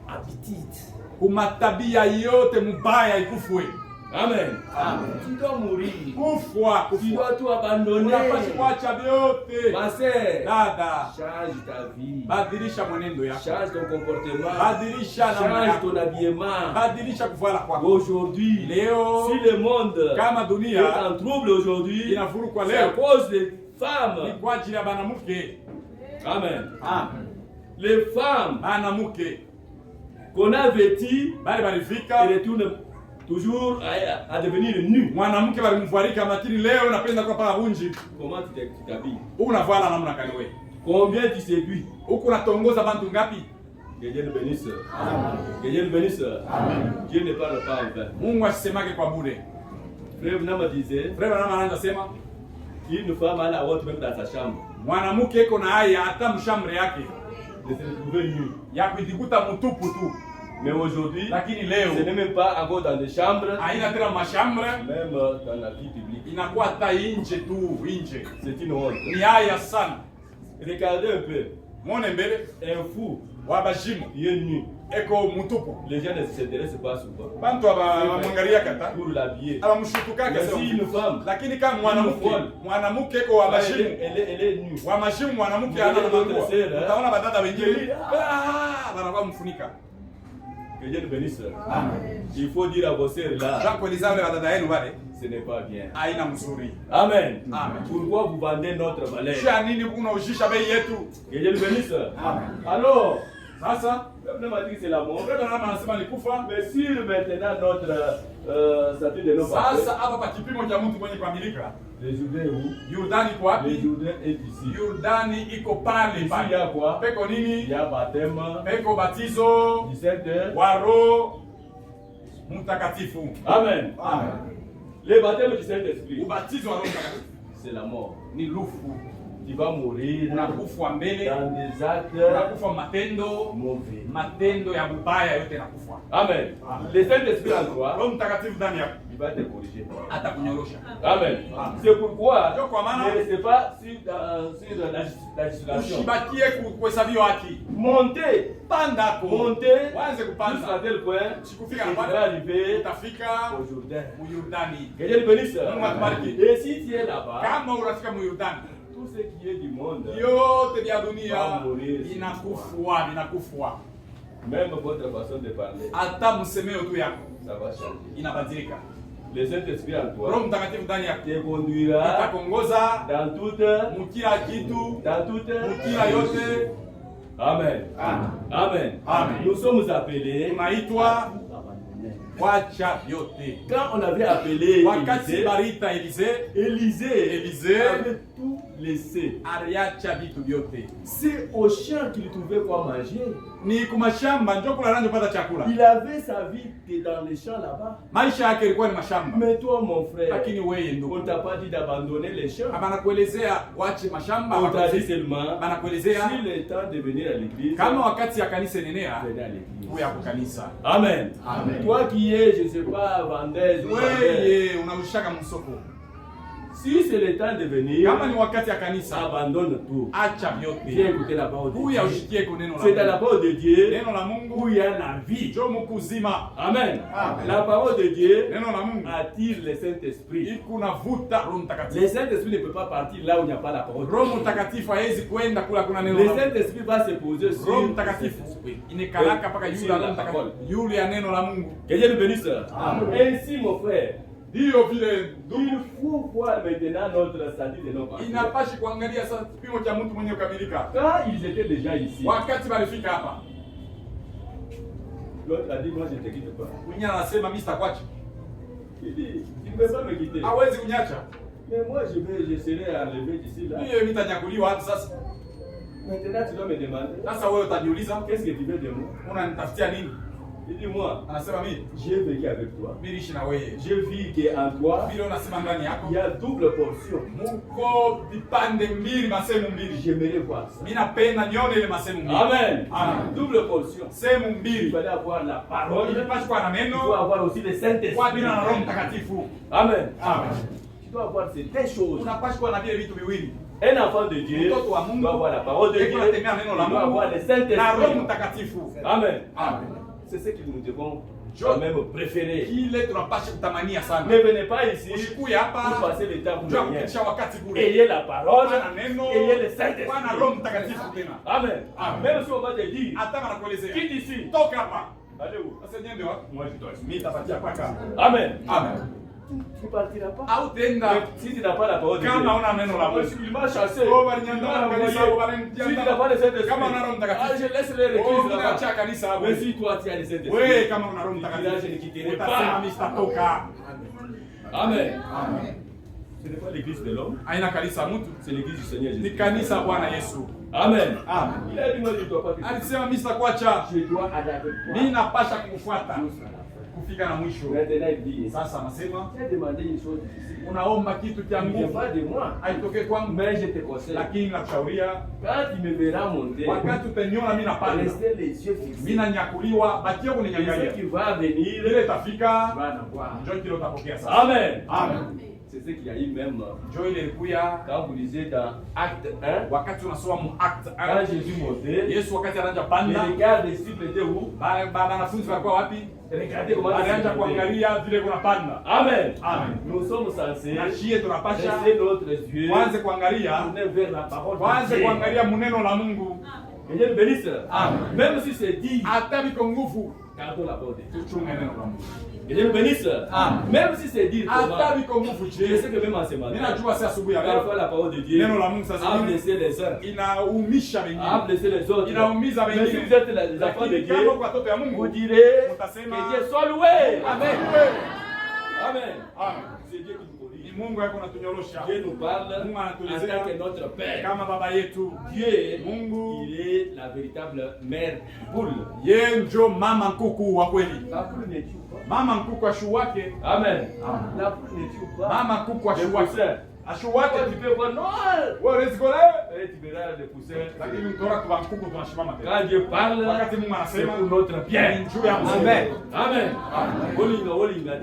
habitude. kumatabia yote mubaya ikufwe. Amen. Amen. Tu dois mourir. Kufwa, Tu kufwa. dois tout abandonner. Unapasha kuacha vyote. Ma sœur, Dada, change ta vie. badilisha mwenendo yako. Change ton comportement. Badilisha namna Change yako. ton habillement. Badilisha kuvala kwako. Aujourd'hui, Leo si le monde kama est dunia en trouble aujourd'hui, inavurukwa c'est à leo cause des ni femmes. kwa ajili ya banamuke. Amen. Amen. Les femmes Banamuke qu'on a vêtues, bali elles balifika retournent toujours à devenir nues. mwanamke balimvarika, lakini leo napenda kwa paka bunji. Comment tu t'habilles? Unavala namna gani wewe? Combien tu séduis? Huko unatongoza bantu ngapi? Que Dieu nous bénisse. Que Dieu nous bénisse. Dieu ne parle pas en vain. Mungu asisemake kwa bure. Frère Nama disait, Frère Branham anaanza sema une femme a la honte même dans sa chambre mwanamke iko na haya hata mshambre yake de se retrouver nue. ya kujikuta mtupu tu, Mais aujourd'hui, lakini ce leo n'est même pas encore dans des chambres, haina tena mashambre, même dans la vie publique. inakuwa hata nje tu, nje. C'est une honte. Ni haya sana. Regardez un peu, Mwone mbele un fou wa bashimu qui est nu. eko mtupu, Les gens ne s'intéressent pas souvent bantu abamwangalia kata pour l'habiller. abamshutukaka Mais sio si une femme, lakini kama mwanamke eko wa bashimu elle est nue. wa mashimu, mwanamke ana na manguo, utaona badada wengine banakuwa mfunika. Que Dieu nous bénisse. Il faut dire à vos sœurs là, Jean Elizabeth badada yenu wale ce n'est pas bien. haina mzuri. Amen. Amen. Pourquoi vous vendez notre valeur? Kisha nini unaujisha bei yetu? Que Dieu nous bénisse. Amen. Alors, Sasa on m'a dit que c'est la mort. Frère Branham anasema ni kufa. Mais sur maintenant notre statut de nos Sasa hapa pa kipimo cha mtu mwenye kuamilika. les Jourdains où? Yordani iko Les wapi? Jourdains est ici. Yordani iko pale Ici, il y pale. a quoi? Peko Il nini? y a baptême, Peko batizo 17 wa Roho Mtakatifu. Amen. Amen. Le baptême du Saint-Esprit, Ubatizo wa Roho Mtakatifu c'est la mort. ni lufu. Tu vas mourir Unakufa mbele, dans des actes unakufa matendo, mauvais. matendo ya mubaya yote nakufa. Amen. Le Saint-Esprit en toi, Roho Mtakatifu ndani yako il va te corriger. atakunyorosha. Amen. Amen. C'est pourquoi Ndio kwa maana ne restez pas sur la législation. ushibakie kuhesabiwa haki. Montez, Pandako. montez Waanze jusqu'à kupanda. tel point Sikufika que na tu vas pale arriver utafika au Jourdain. mu Yordani. Que Dieu te bénisse. Mungu akubariki. Et si tu es là-bas, Kama unafika mu Yordani, tout ce qui est du monde, yote vya dunia Wamulie. inakufwa. même votre façon de parler, Hata msemeo tu yako ça va changer. inabadilika. Le Saint-Esprit en Roho toi Mtakatifu ndani yako te conduira itakongoza dans toute, mukila kitu, dans toute, mukila yote. Amen. Amen. Amen. Amen. Nous sommes appelés. Tunaitwa wacha vyote. Quand on avait appelé Wakati Élisée, barita Elisee, Élisée Élisée avait tout laissé. aliacha vitu vyote. C'est au champ qu'il trouvait quoi manger. Ni kumashamba njo kula nanjo pata chakula. Il avait sa vie dans les champs là-bas. Maisha yake ilikuwa ni mashamba. Mais toi, mon frère, Lakini wewe on ndugu, ne t'a pas dit d'abandonner les champs. banakuelezea wache mashamba, On t'a dit seulement, banakuelezea s'il est temps de venir à l'église, kama wakati ya kanisa nenea venez à l'église. uya kukanisa. Amen. Amen. Toi qui es, je ne sais pas, vendeuse ou vendeur, Wewe unarushaka msoko. si c'est le temps de venir, Kama ni wakati ya kanisa, abandonne tout. acha Viens vyote. écouter la parole de Uya Dieu. ushikie kwa neno C'est dans la la Mungu. parole de Dieu Neno la où Mungu il y a la vie. njo mukuzima. Amen. Amen. La parole de Dieu Neno la Mungu attire le Saint-Esprit. ikunavuta Roho Mtakatifu. Le Saint-Esprit ne peut pas partir là où il n'y a pas la parole de Roho Dieu. Mtakatifu hawezi kwenda kula kuna neno Le la Mungu. Saint-Esprit va se poser sur Roho le Mtakatifu Saint-Esprit. inekalaka mpaka Sur yule ya la Roho parole. Mtakatifu, yule ya neno la Mungu. Que Dieu nous bénisse. Amen. Ainsi, mon frère, Ndiyo vile il faut voir maintenant notre statut de nos parents. inapashi kuangalia sasa kipimo cha mtu mwenye kukamilika. Quand ils étaient déjà ici, Wakati walifika hapa, l'autre a dit, moi je ne te quitte pas. mwingine anasema mimi sitakuacha. Il dit, tu ne peux pas me quitter. hawezi kunyacha. Mais moi, je serai enlevé d'ici là. Mimi nitanyakuliwa hadi sasa. Maintenant, tu dois me demander, Sasa wewe utajiuliza, qu'est-ce que tu veux de moi? unanitafutia nini? Il dit, moi, Anasema mimi, j'ai vécu avec toi. mimi niishi na wewe. J'ai vu qu'en toi, Vile unasema ndani yako, il y a double portion. muko vipande mbili, masehemu mbili. J'aimerais voir ça. Mimi napenda nione ile masehemu mbili. Amen. Amen. Double portion. Sehemu Il mbili. fallait avoir la parole. Ilipaswa kuwa na Il faut neno, avoir aussi le kwa Saint-Esprit. bila na Roho Mtakatifu. Amen. Amen. Tu dois avoir ces deux choses. Unapaswa kuwa na vile vitu viwili. Un enfant de Dieu Mtoto wa Mungu doit avoir la parole de Dieu. eko anatembea neno la Il doit Mungu avoir le na Roho Saint-Esprit. Mtakatifu. Amen. Amen. C'est ce que nous devons quand même préférer. Kile tunapaswa kutamania sana. Ne venez pas ici Usikuye pour hapa passer le temps pour kujua rien. kupitisha wakati bure. Ayez la parole, Wana neno, ayez le wana Saint-Esprit. Roho Mtakatifu tena. Amen. Amen. Même si on va te dire, Hata wanakuelezea. quitte ici. Toka hapa. Allez où? Sasa niende wapi? Moi, je dois ici. Mimi nitapatia paka. Amen. Amen. Tu ne partiras pas. Au tenda Si tu n'as pas la parole de Dieu, kama una neno la Mungu. il m'a chassé. Oh, Il walinyandana m'a kanisa, envoyé. walinitia Si tu ndani. n'as pas le Saint-Esprit, Kama una Roho Mtakatifu. je laisse les Oh, l'église mimi là-bas. naacha kanisa hapo. Mais si toi tu as le Saint-Esprit, Wewe kama una Roho tu diras, Mtakatifu. je ne quitterai Utasema pas. mimi sitatoka. Amen. Amen. Ce n'est pas l'église de l'homme, Haina kanisa mtu, c'est l'église du Seigneur ni Jésus. kanisa la Bwana Yesu. Amen. Amen. Il a dit, moi je ne dois pas quitter. Alisema mimi sitakuacha. Je dois aller avec toi. Mimi napasha kukufuata kufika na mwisho. Maintenant il dit, Sasa anasema tu as demandé une chose difficile. unaomba kitu cha Il ne vient nguvu. pas de moi. Haitoke kwangu, Mais je te conseille, lakini nakushauria quand tu me verras monter, wakati utaniona mimi napanda, restez les yeux fixés. mimi nanyakuliwa, bakia Et ce kuniangalia. qui va venir, Ile itafika, va en avoir. njoo kile utapokea sasa. Amen. Amen. C'est ce qu'il y a eu même Njoo ile ilikuya quand vous lisez dans Acte 1, wakati unasoma mu Acte quand 1. Jésus montait, Yesu wakati anaanza les panda, regards des disciples étaient où? wanafunzi walikuwa wapi? Regardez comment Alianza Jésus montait. kuangalia vile kuna panda. Amen. Amen. Nous sommes censés Na shie tunapasha rester notre yeux kwanza kuangalia, tournés vers la parole de kwanza Dieu. kuangalia muneno la Mungu. Que Dieu nous bénisse. Amen. Même si c'est dit, Hata viko nguvu, gardons la parole de Dieu. tuchunge neno la Mungu. Que Dieu nous bénisse. Amen. Même si c'est dit, Hata viko nguvu je sais je. que même en ce matin, Ninajua si asubuhi ya parfois leo la parole de Dieu neno la Mungu sasa a hivi blessé les uns, inaumisha a wengine. blessé les autres. Inaumiza Mais si wengine. vous êtes les enfants de Lakini Dieu, kama kwa watoto ya vous Mungu direz utasema que Dieu soit loué. Amen. Amen. Amen. C'est Dieu qui nous Ni corrige. Mungu yako anatunyolosha. Dieu nous parle Mungu en anatuelezea tant que notre Père. kama baba yetu. Dieu, Mungu il est la véritable mère poule. Yeye ndio mama nkuku wa kweli. La poule ne tue pas. Mama nkuku ashu wake, Amen. Amen. La poule ne tue pas. mama nkuku Les ashu wake. poussins. Ashu Toi, wake tu peux voir, non. wewe rezikole. Et tu verras les poussins. Lakini mtora kwa nkuku tunashimama tena. Quand Dieu parle, Wakati Mungu c'est anasema pour notre bien. ni juu ya Amen. mzuri. Amen. Olinga, olinga,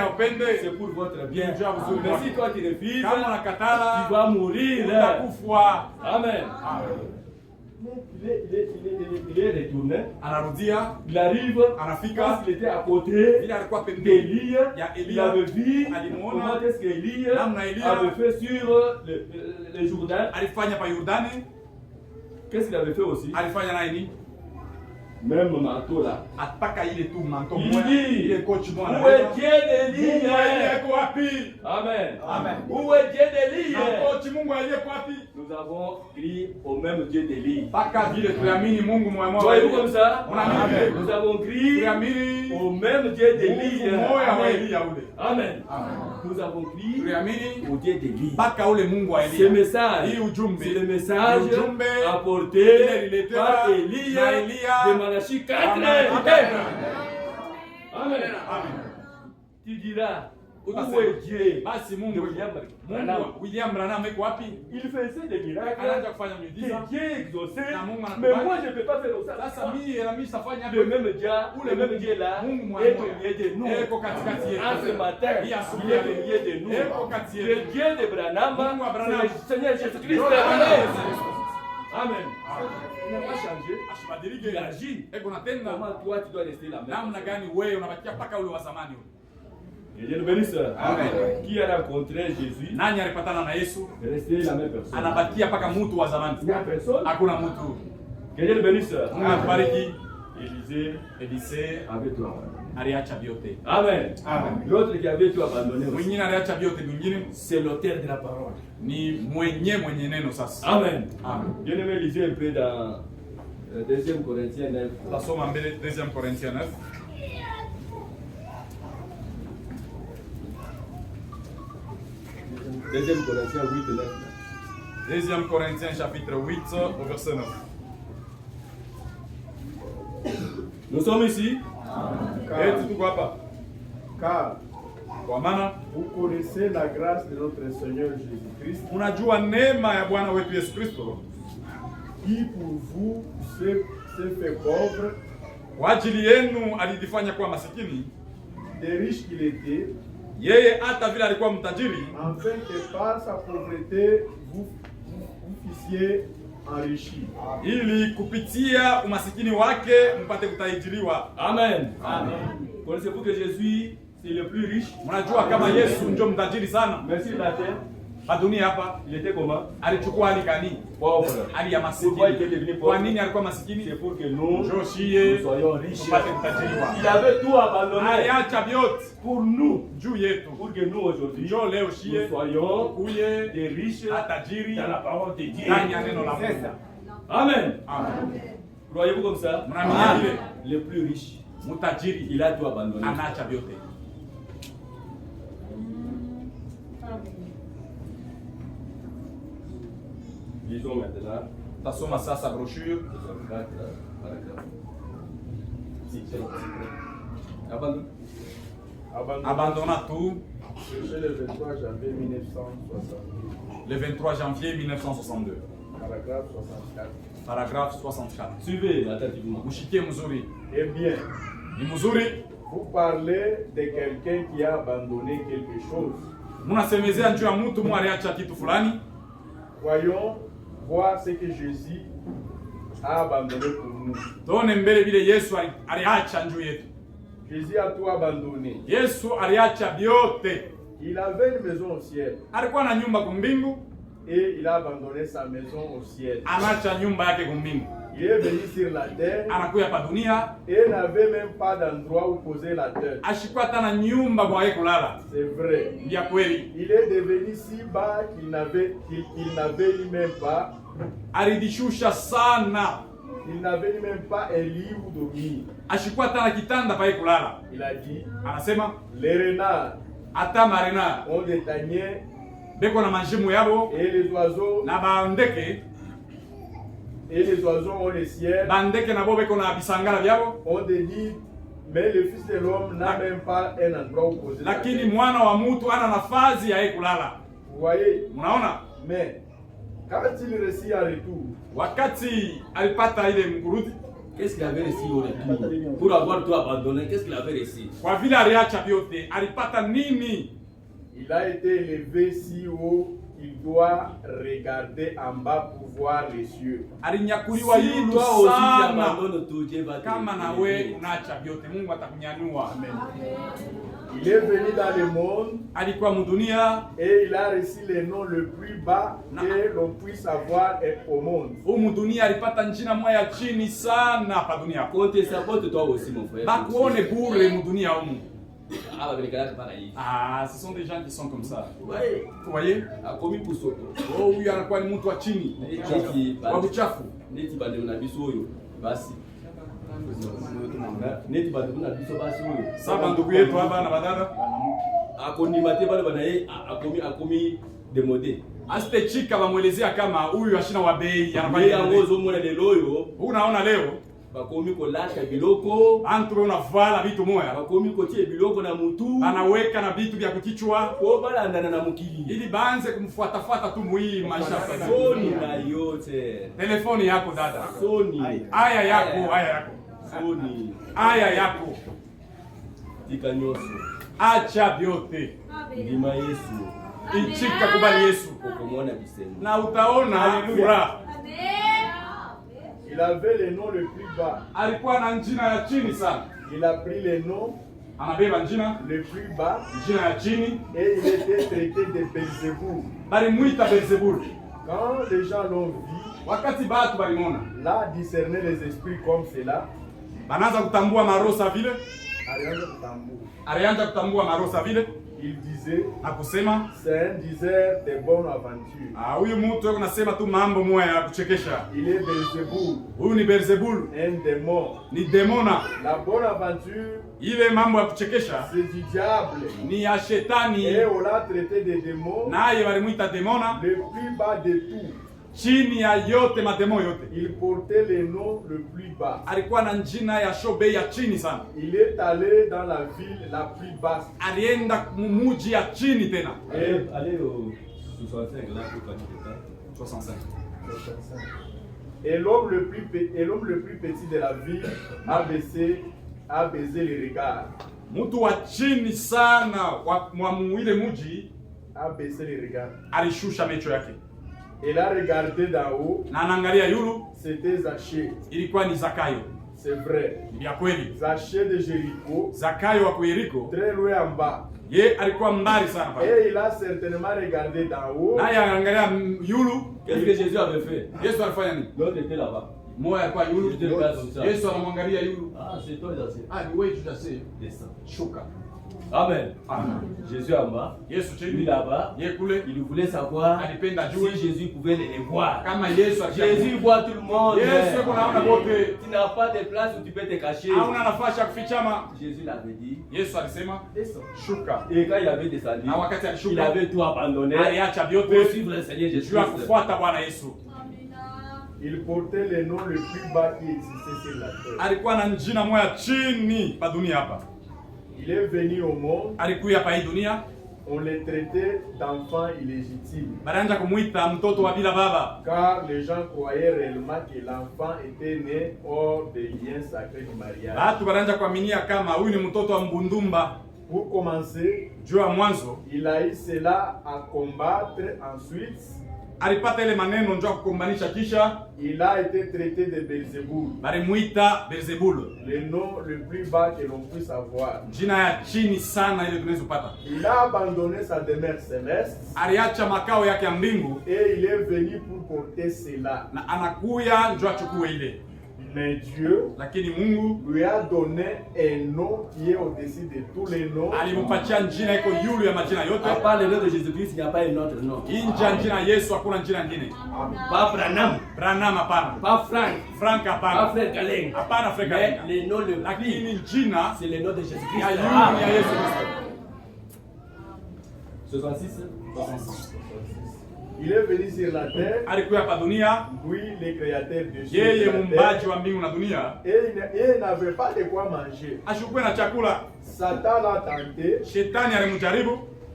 Upende c'est upende. pour votre bien. Ni juu ya mzuri Mais wake. si toi tu refuses, Kama tu unakatala vas mourir. utakufa. Amen. Amen. Il est retourné. Anarudia, Il arrive. anafika Quand il était à côté vile alikuwa pembeni d'Élie, ya il Elia. avait vu Alimuona. comment est-ce qu'Élie Namna Elia avait fait sur le Jourdain. Alifanya pa Yordani, Qu'est-ce qu'il avait fait aussi? alifanya naye nini? Même manteau là. Ataka ile tu manto Il moja, dit, ile coach moja. où est Dieu d'Élie? Mungu aliyeko wapi? Amen. Amen. Où est Dieu d'Élie? Na coach Mungu aliyeko wapi? Nous avons crié au même Dieu d'Élie. Mpaka vile tuamini Mungu mmoja Voyez-vous comme ça? Unaamini? Nous avons crié Tuamini au même Dieu d'Élie. Mungu mmoja wa Amen. Elia ule. Amen. Amen. Nous avons crié Tuamini au Dieu d'Élie. mpaka ule Mungu wa Ce Elia. message, Hii ujumbe. c'est le message Ujumbe apporté ile ililetewa par Élie na Elia. de Malachie 4. Amen. Amen. Amen. Tu diras, où Utasema, est Dieu? basi De Mungu William Mungu Branham. William Branham iko wapi? Il faisait des miracles Anaanza kufanya miujiza. que Dieu exauçait, Na Mungu mais anakubali. moi je ne peux pas faire ça. Sasa mimi na mimi sitafanya Le même Dieu, Ule le même Dieu là, Mungu est mmoja. au milieu de nous. Eko katikati yetu. En ce matin, Hii asubuhi il est au milieu de nous. Eko kati Le yetu. Dieu de Branham, Mungu wa Branham. c'est le Seigneur Jésus-Christ. Ndio Amen. Amen. Il n'a pas changé. Ashibadilike. Il agit. Eko natenda. Comment toi tu dois rester la même? Namna gani wewe unabakia mpaka ule wa zamani ule? Que Dieu nous bénisse. Amen. Qui a rencontré Jésus, Nani alipatana na Yesu? rester la même personne. Anabakia mpaka mtu wa zamani. Il n'y a personne. Hakuna mtu. Que Dieu nous bénisse. Mungu akubariki. Élisée Elise avec toi. aliacha vyote. Amen. Amen. L'autre qui avait tout abandonné aussi, Mwingine aliacha vyote, mwingine c'est l'auteur de la parole. ni mwenye neno sasa. Amen. Amen. Bien aimé, lisez un peu dans 2 Corinthiens 9. Tasoma mbele 2 Corinthiens 9. Deuxième Corinthiens 8, 9. 2 Corinthiens chapitre 8 au verset 9. Nous sommes ici. Et tu vois pas? Car Kwa maana vous connaissez la grâce de notre Seigneur Jésus-Christ, unajua neema ya Bwana wetu Yesu Kristo, qui pour vous s'est fait pauvre, kwa ajili yenu alijifanya kuwa masikini, des riches qu'il était, yeye hata vile alikuwa mtajiri, afin que par sa pauvreté vous puissiez enrichir. ili kupitia umasikini wake mpate kutajiriwa. Amen. Amen. Connaissez-vous que Jésus c'est le plus riche? Mnajua kama Yesu ndio mtajiri sana Merci la terre. pa dunia hapa. Il était comment? Alichukua hali gani? Pauvre. Hali ya Pourquoi il était masikini. devenu Kwa pauvre? nini alikuwa masikini? C'est pour que nous Njoo shie soyons riches. tupate kutajiriwa. Il avait tout abandonné Aliacha vyote pour nous, juu yetu, pour que nous aujourd'hui njoo leo nous shie soyons kuye des riches atajiri dans la parole de Dieu. ndani ya neno la C'est Mungu. ça. Amen. Amen. Croyez-vous comme ça? Mnaamini vile? Le plus riche, Mtajiri il a tout abandonné. anaacha vyote. Lisons maintenant. Tasoma sasa brochure 64, paragraphe. Abandonne. Abandonna tout Cherchez le 23 janvier 1960, le 23 janvier 1962. paragraphe 64. Paragraphe 64. Suivez attentivement. Mushikie mzuri. Eh bien, Ni mzuri. vous parlez de quelqu'un qui a abandonné quelque chose. Munasemezea njoo ya mtu mwa aliacha kitu fulani. Voyons voir ce que Jésus a abandonné pour nous. Tuone mbele vile Yesu aliacha njoo yetu. Jésus a tout abandonné. Yesu aliacha vyote. Il avait une maison au ciel Alikuwa na nyumba kumbingu, et il a abandonné sa maison au ciel. anaacha nyumba yake kumbingu. Il est venu sur la terre Anakuya pa dunia, et n'avait même pas d'endroit où poser la tête. ashikuwa hata na nyumba kwa yeye kulala. C'est vrai. Ndia kweli. Il est devenu si bas qu'il n'avait même pas. Alidishusha sana. Il n'avait même pas un lit où dormir. Ashikuwa hata na kitanda pa yeye kulala. Il a dit, Anasema les renards hata marina ont des tanières beko na manjimu yabo et les oiseaux na bandeke ont le ciel, bandeke nabo beko na bisangala byabo, ont des nids, mais le Fils de l'homme n'a même pas un endroit où poser la lakini tête. mwana wa mtu ana nafasi ya yeye kulala. Vous voyez? Mnaona? Mais quand il réussit à retour, Wakati alipata ile mkurudi, Qu'est-ce qu'il avait réussi au retour? Pour avoir tout abandonné, qu'est-ce qu'il avait réussi? kwa vile aliacha vyote, alipata nini? il a été élevé si haut qu'il doit regarder en bas pour voir les cieux. Alinyakuliwa Si yulu toi aussi tu sana. abandonnes tout, Dieu va te Kama na élever. we unaacha vyote, Mungu atakunyanyua. Il est venu dans le monde Alikuwa mudunia, et il a reçu le nom le plus bas que l'on puisse avoir au monde. humu dunia alipata njina moja ya chini sana pa dunia. On te sabote toi aussi, mon frère. Bakuone bure mudunia humu. Ah, avec les gars, pareil. Ah, ce sont des gens qui sont comme ça. Ouais. Vous voyez? A commis pour soto. Oh, huyu anakuwa ni mtu wa chini. Wa uchafu. Neti bande na biso oyo. Basi. Neti bande na biso basi oyo. Saba ndugu yetu hapa na badada. Akondimate bale banaye akomi demodé. Asite chika bamwelezea kama huyu ashina wa bei Ye anafanya yango nini. ozomona lelo oyo Unaona leo bakomi kolata biloko, antu unavala vitu moya. bakomi kotie biloko na mutu, Anaweka na vitu vya kukichwa ko balandana na mokili. ili baanze kumfuatafuata tu muhii maisha ya Soni na yote. telefoni yako dada. Soni. Aya yako, aya yako. Soni. Aya yako. Tika nyoso. Acha vyote. Ndima Yesu. Ichika kubali Yesu. Okomona bisemu. Na utaona furaha. Il avait le nom le plus bas. Alikuwa na njina ya chini sana. Il a pris le nom Anabeba njina, le plus bas njina ya chini. et il était traité de Belzéboul. Balimuita Beelzebul. Quand les gens l'ont vu, Wakati batu balimona, là, discerner les esprits comme cela, banaanza kutambua marosa vile. alianza kutambua. Alianza kutambua marosa vile. Il disait, akusema c'est un diseur de bonnes aventures. huyu mtu yuko nasema tu mambo moya ya kuchekesha. Il est Belzéboul, Huyu ni Beelzebul, un démon. ni demona. La bonne aventure, Ile mambo ya kuchekesha c'est du diable. ni ya shetani, Et on l'a traité de démon, naye walimuita demona. le plus bas de tout. Chini ya yote mademo yote Il portait le nom le plus bas. alikuwa na njina ya shobe ya chini sana. Il est allé dans la ville la plus basse. Alienda muji ya chini tena. Allez au 65 là pour pas de 65. Et l'homme le plus petit de la ville a baisé les regards. Mtu wa chini sana wa ile muji A baissé les regards. alishusha macho yake Il a regardé d'en haut. na anaangalia yulu, C'était Zachée. ilikuwa ni Zakayo. C'est vrai. Ni vya kweli. Zachée de Jéricho. Zakayo wa Yeriko, Très loin en bas. ye alikuwa mbali sana pale, Et il a certainement regardé d'en haut. naye anaangalia yulu. Qu'est-ce que Jésus avait fait? Yesu alifanya nini? L'autre était là-bas. Moya alikuwa yulu, J'étais le gars comme ça. Yesu anamwangalia yulu. Ah, c'est toi, là, c'est. Ni wewe tutasema Descends. shuka. Amen. Amen. Jésus en bas. Yesu Lui chini, là-bas. ye kule, Il voulait savoir alipenda si juu Jésus pouvait les voir. kama Yesu Jésus voit tout le monde. Yesu yuko naona wote. Tu n'as pas de place où tu peux te cacher. Hauna nafasi ya kufichama. Jésus l'avait dit. Yesu alisema Descends. shuka. Et quand il avait descendu, Na wakati il alishuka, avait tout abandonné aliacha pour vyote suivre le Seigneur Jésus juu ya Christ. kufuata Bwana Yesu. Il portait le nom le plus bas qui existait sur la terre. Alikuwa na njina moya chini pa dunia hapa. Il est venu au monde. Alikuya pa hii dunia, On le traitait d'enfant illégitime. banaanza kumuita mtoto wa bila baba, Car les gens croyaient réellement que l'enfant était né hors des liens sacrés du mariage. batu banaanza kuaminia kama huyu ni mtoto wa mbundumba. Pour commencer, Juu ya mwanzo il a eu cela à combattre. Ensuite, alipata ile maneno njoo kukombanisha, kisha il a été traité de Belzéboul, balimuita Beelzebul, le nom le plus bas que l'on puisse avoir. jina ya chini sana ile tunaweza kupata. Il a abandonné sa demeure céleste Aliacha makao yake ya mbingu et il est venu pour porter cela. na anakuya njoo achukue ile, Mais Dieu lakini Mungu lui a donné un nom qui est au-dessus de tous les noms. alimpatia njina iko yulu ya majina yote. À part le nom de Jésus-Christ, il n'y a pas un autre nom. Inja njina Yesu hakuna njina nyingine. Pas Branham, Branham hapana, pas Frank, Frank pas hapana, Frère Galeng. hapana Afrika Mais yenga. le nom le plus, Lakini njina c'est le nom de Jésus-Christ. ya yulu Ah. ya Yesu Kristo. 66. Il est venu sur la terre, Alikuya hapa dunia, lui le créateur de cieux et yeye de la mumbaji terre, wa mbingu na dunia, et il n'avait pas de quoi manger. ashukue na chakula. Satan l'a tenté, Shetani alimjaribu,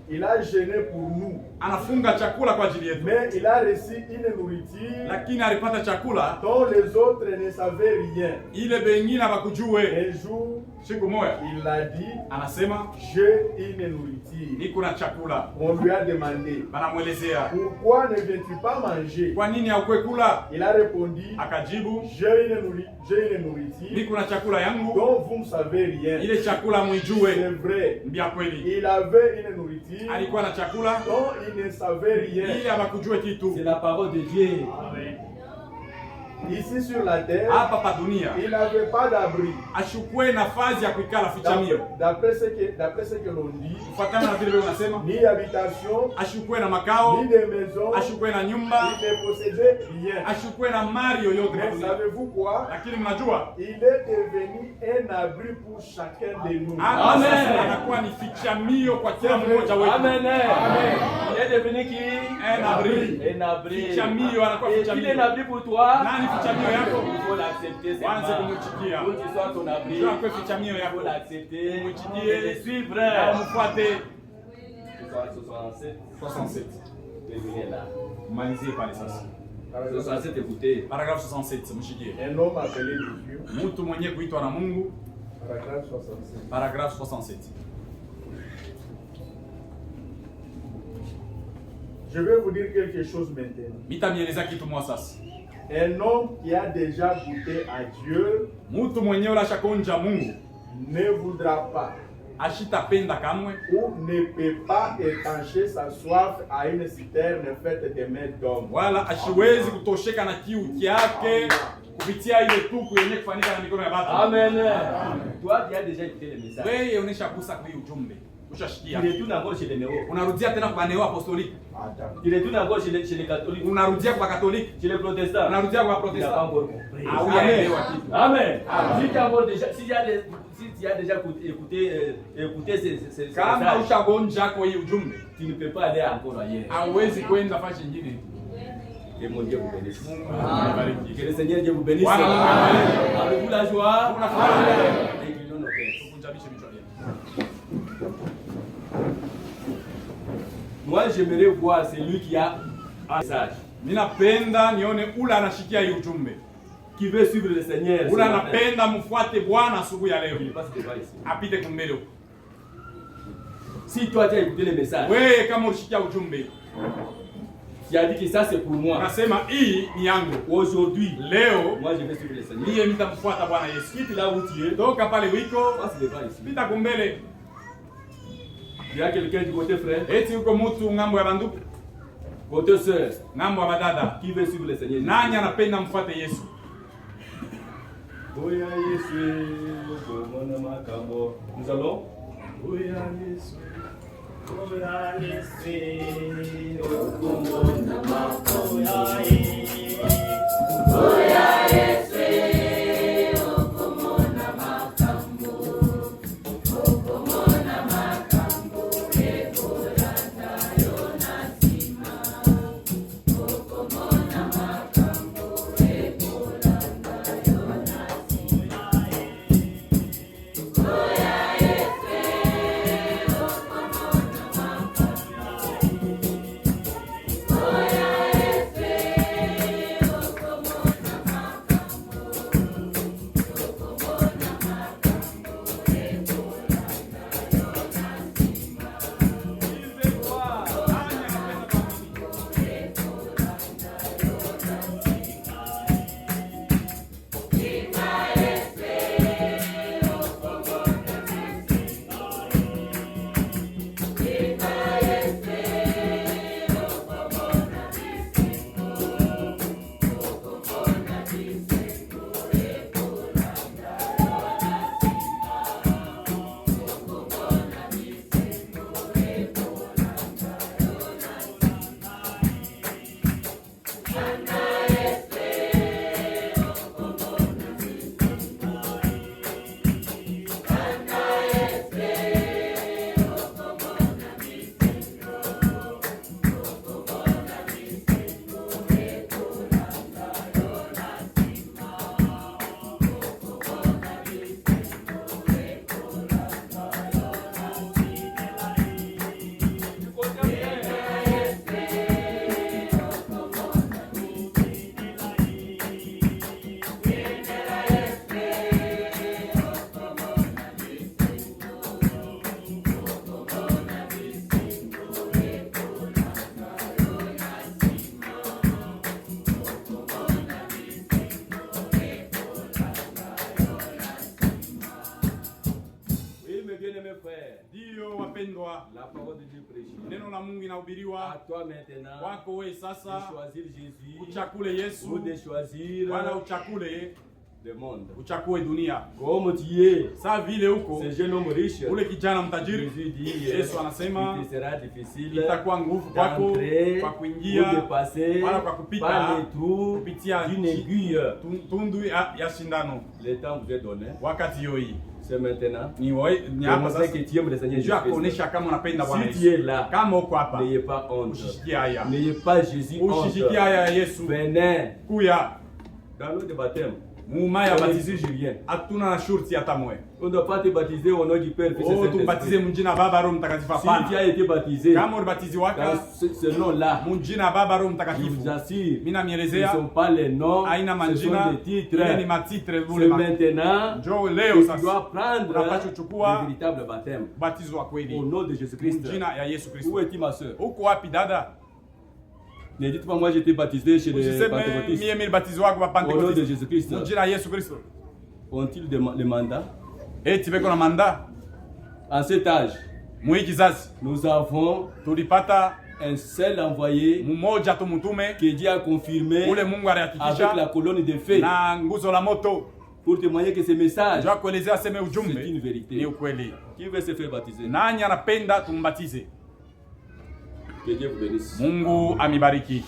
il a gêné pour nous, anafunga chakula kwa ajili yetu, mais il a reçu une nourriture lakini alipata chakula dont les autres ne savaient rien. ile bengine abakujue. Un jour, Siku moja il a dit, anasema j'ai une nourriture. niko na chakula, On lui a demandé, banamwelezea pourquoi ne viens-tu pas manger? kwa nini haukwe kula? Il a répondu, Akajibu, j'ai une nourriture niko na chakula yangu, dont vous ne savez rien. ile chakula C'est mwijue. vrai. Mbia kweli, Il avait une nourriture alikuwa na chakula dont il ne savait rien. ili abakujue kitu. C'est la parole de Dieu. Ici sur la terre, Hapa pa dunia il n'avait pas d'abri. ashukue nafasi ya kuikala fichamio, D'après ce que l'on dit, kufuatana na vile vile unasema, ni habitation, ashukue na makao, ni de maison, ashukue na nyumba, il ne possédait rien. ashukue na mali yoyote kwa Mais dunia. savez-vous quoi? Lakini mnajua Il est devenu un abri pour chacun de nous. hapa Amen. sasa anakuwa ni fichamio kwa kila mmoja wetu. Amen. Amen. Il est devenu qui? Un abri. Un abri. Fichamio, anakuwa Et fichamio. qu'il est un abri pour toi? Nani fichamio yako? Il faut l'accepter. Wanze kumwichikia. Pour qu'il soit ton abri. Njoo akwe fichamio Il yako. faut l'accepter. Mwichikie. Et le suivre. Na umfuate. 67. 67. Revenez là. Malizie pale sasa. 67, écoutez. Paragrafu 67, mshikie. Un homme appelé de Dieu. Mtu mwenye kuitwa na Mungu, Paragraphe 67. paragrafu 67. Je vais vous dire quelque chose maintenant. Mitamieleza kitu mwa sasa. Un homme qui a déjà goûté à Dieu Mtu mwenye ulashakonja Mungu ne voudra pas ashitapenda kamwe ou ne peut pas étancher sa soif à une citerne faite de mains d'hommes. wala ashiwezi kutosheka na kiu kyake kupitia ile tuku yenye kufanyika na mikono ya watu. Amen. Toi, tu as déjà écouté le message. Wewe uneshagusa kwa hii ujumbe. Ushashikia. Il retourne encore chez les néo. Unarudia tena kwa neo apostolique. Il retourne encore chez les catholiques. Unarudia kwa katoliki. Chez les protestants. Unarudia kwa Il n'a pas protestant. encore compris. Ah oui, Amen. amen. Amen. Si tu as encore déjà, si tu as déjà écouté ces Kama messages, ushagonja kwa hii ujumbe, tu ne peux pas aller encore ailleurs. hauwezi kwenda fashi nyingine. Que mon Dieu vous bénisse. Amen. Que le Seigneur Dieu vous bénisse. Voilà. Avez-vous la joie? Amen. Inclinons nos têtes. Tukunjabishe vichwa vyetu. Moi, j'aimerais voir celui qui a un message, Ninapenda nione ule anashikia hii ujumbe. qui veut suivre le Seigneur. Ule anapenda mfuate Bwana asubuhi ya leo. Il passe devant ici. Apite kumbele huko. Si toi tu as écouté le message, Wewe kama ulishikia ujumbe, tu as dit que ça c'est pour moi. unasema hii ni yangu. Aujourd'hui, Leo moi je vais suivre le Seigneur. niye nitamfuata Bwana Yesu. Quitte là où tu es, Toka pale wiko, passe devant ici. pita kumbele. Il y a quelqu'un du côté frère, Eti uko mtu ngambo ya banduku, côté sœur, ngambo ya badada. qui veut suivre le Seigneur. Nani anapenda mfuate Yesu? Oya Yesu, okomona makambo. Nous allons. Oya Yesu, oya Yesu, okomona makambo. Oya Yesu, oya Yesu, okomona makambo. Okomona makambo, ekoranda yona sima. Okomona makambo, ekoranda yona sima. Oya Yesu, okomona makambo. Oya Yesu, okomona makambo. Okomona makambo, ekoranda yona sima. Oui, mes bien-aimés frères, Ndiyo wapendwa, la parole de Dieu prêchée. neno la Mungu À inahubiriwa toi maintenant kwako wewe de sasa. choisir Jésus Uchakule ou Yesu, de choisir wala uchakule, le monde. uchakue dunia. Comme tu es, Saa vile huko ce jeune homme riche, ule kijana mtajiri, Jésus dit, Yesu anasema il te sera difficile itakuwa nguvu kwako d'entrer kwa ou kuingia de passer wala kwa kupita par les trous kupitia d'une aiguille. tundu ya shindano. Le temps vous est donné, Wakati hiyo hii c'est maintenant. ni hapa Démontrez sasa, que tu aimes le Seigneur juu ya Jésus-Christ. kuonesha kama unapenda Bwana Si tu es Yesu. là, Kama uko hapa, n'ayez pas honte. ushishikie haya, N'ayez pas Jésus ushishikie honte. haya ya Yesu. Venez Kuya dans l'eau de baptême. muuma ya On batizo, n'exige rien. hatuna na shurti hata moja. On ne doit pas te baptiser au nom du Père, Fils et Oh, tumbatize Saint-Esprit. mjina Baba Roho Mtakatifu. Si tu Hapana, as été baptisé kama ulibatiziwaka dans ce nom-là, mjina Baba Roho je Mtakatifu, vous assure, mimi ce ne namielezea sont pas les noms, aina ce sont manjina, des titres. ile ni matitre C'est vule maintenant njoo que leo tu sasa dois prendre unapaswa kuchukua le véritable baptême batizo wa au kweli nom de Jésus-Christ. mjina ya Yesu Où Kristo. es-tu, ma soeur? Uko wapi dada? Ne dites pas, moi j'ai été baptisé chez les Usiseme pentecôtistes. mie nilibatizo wako wa Au nom de Pentecoste. Jésus-Christ. Mjina ya Yesu Kristo. Ont-ils le mandat? Eti beko na manda À cet âge, mwi kizazi nous avons tulipata un seul envoyé mmoja tu mtume que Dieu a confirmé ule Mungu avec alihakikisha la colonne de feu. na nguzo la moto. pour témoigner que ce message Jua kuelezea aseme c'est ujumbe une vérité. ni ukweli. Qui veut se faire baptiser? Nani anapenda tumbatize? Que Dieu vous bénisse. Mungu amibariki.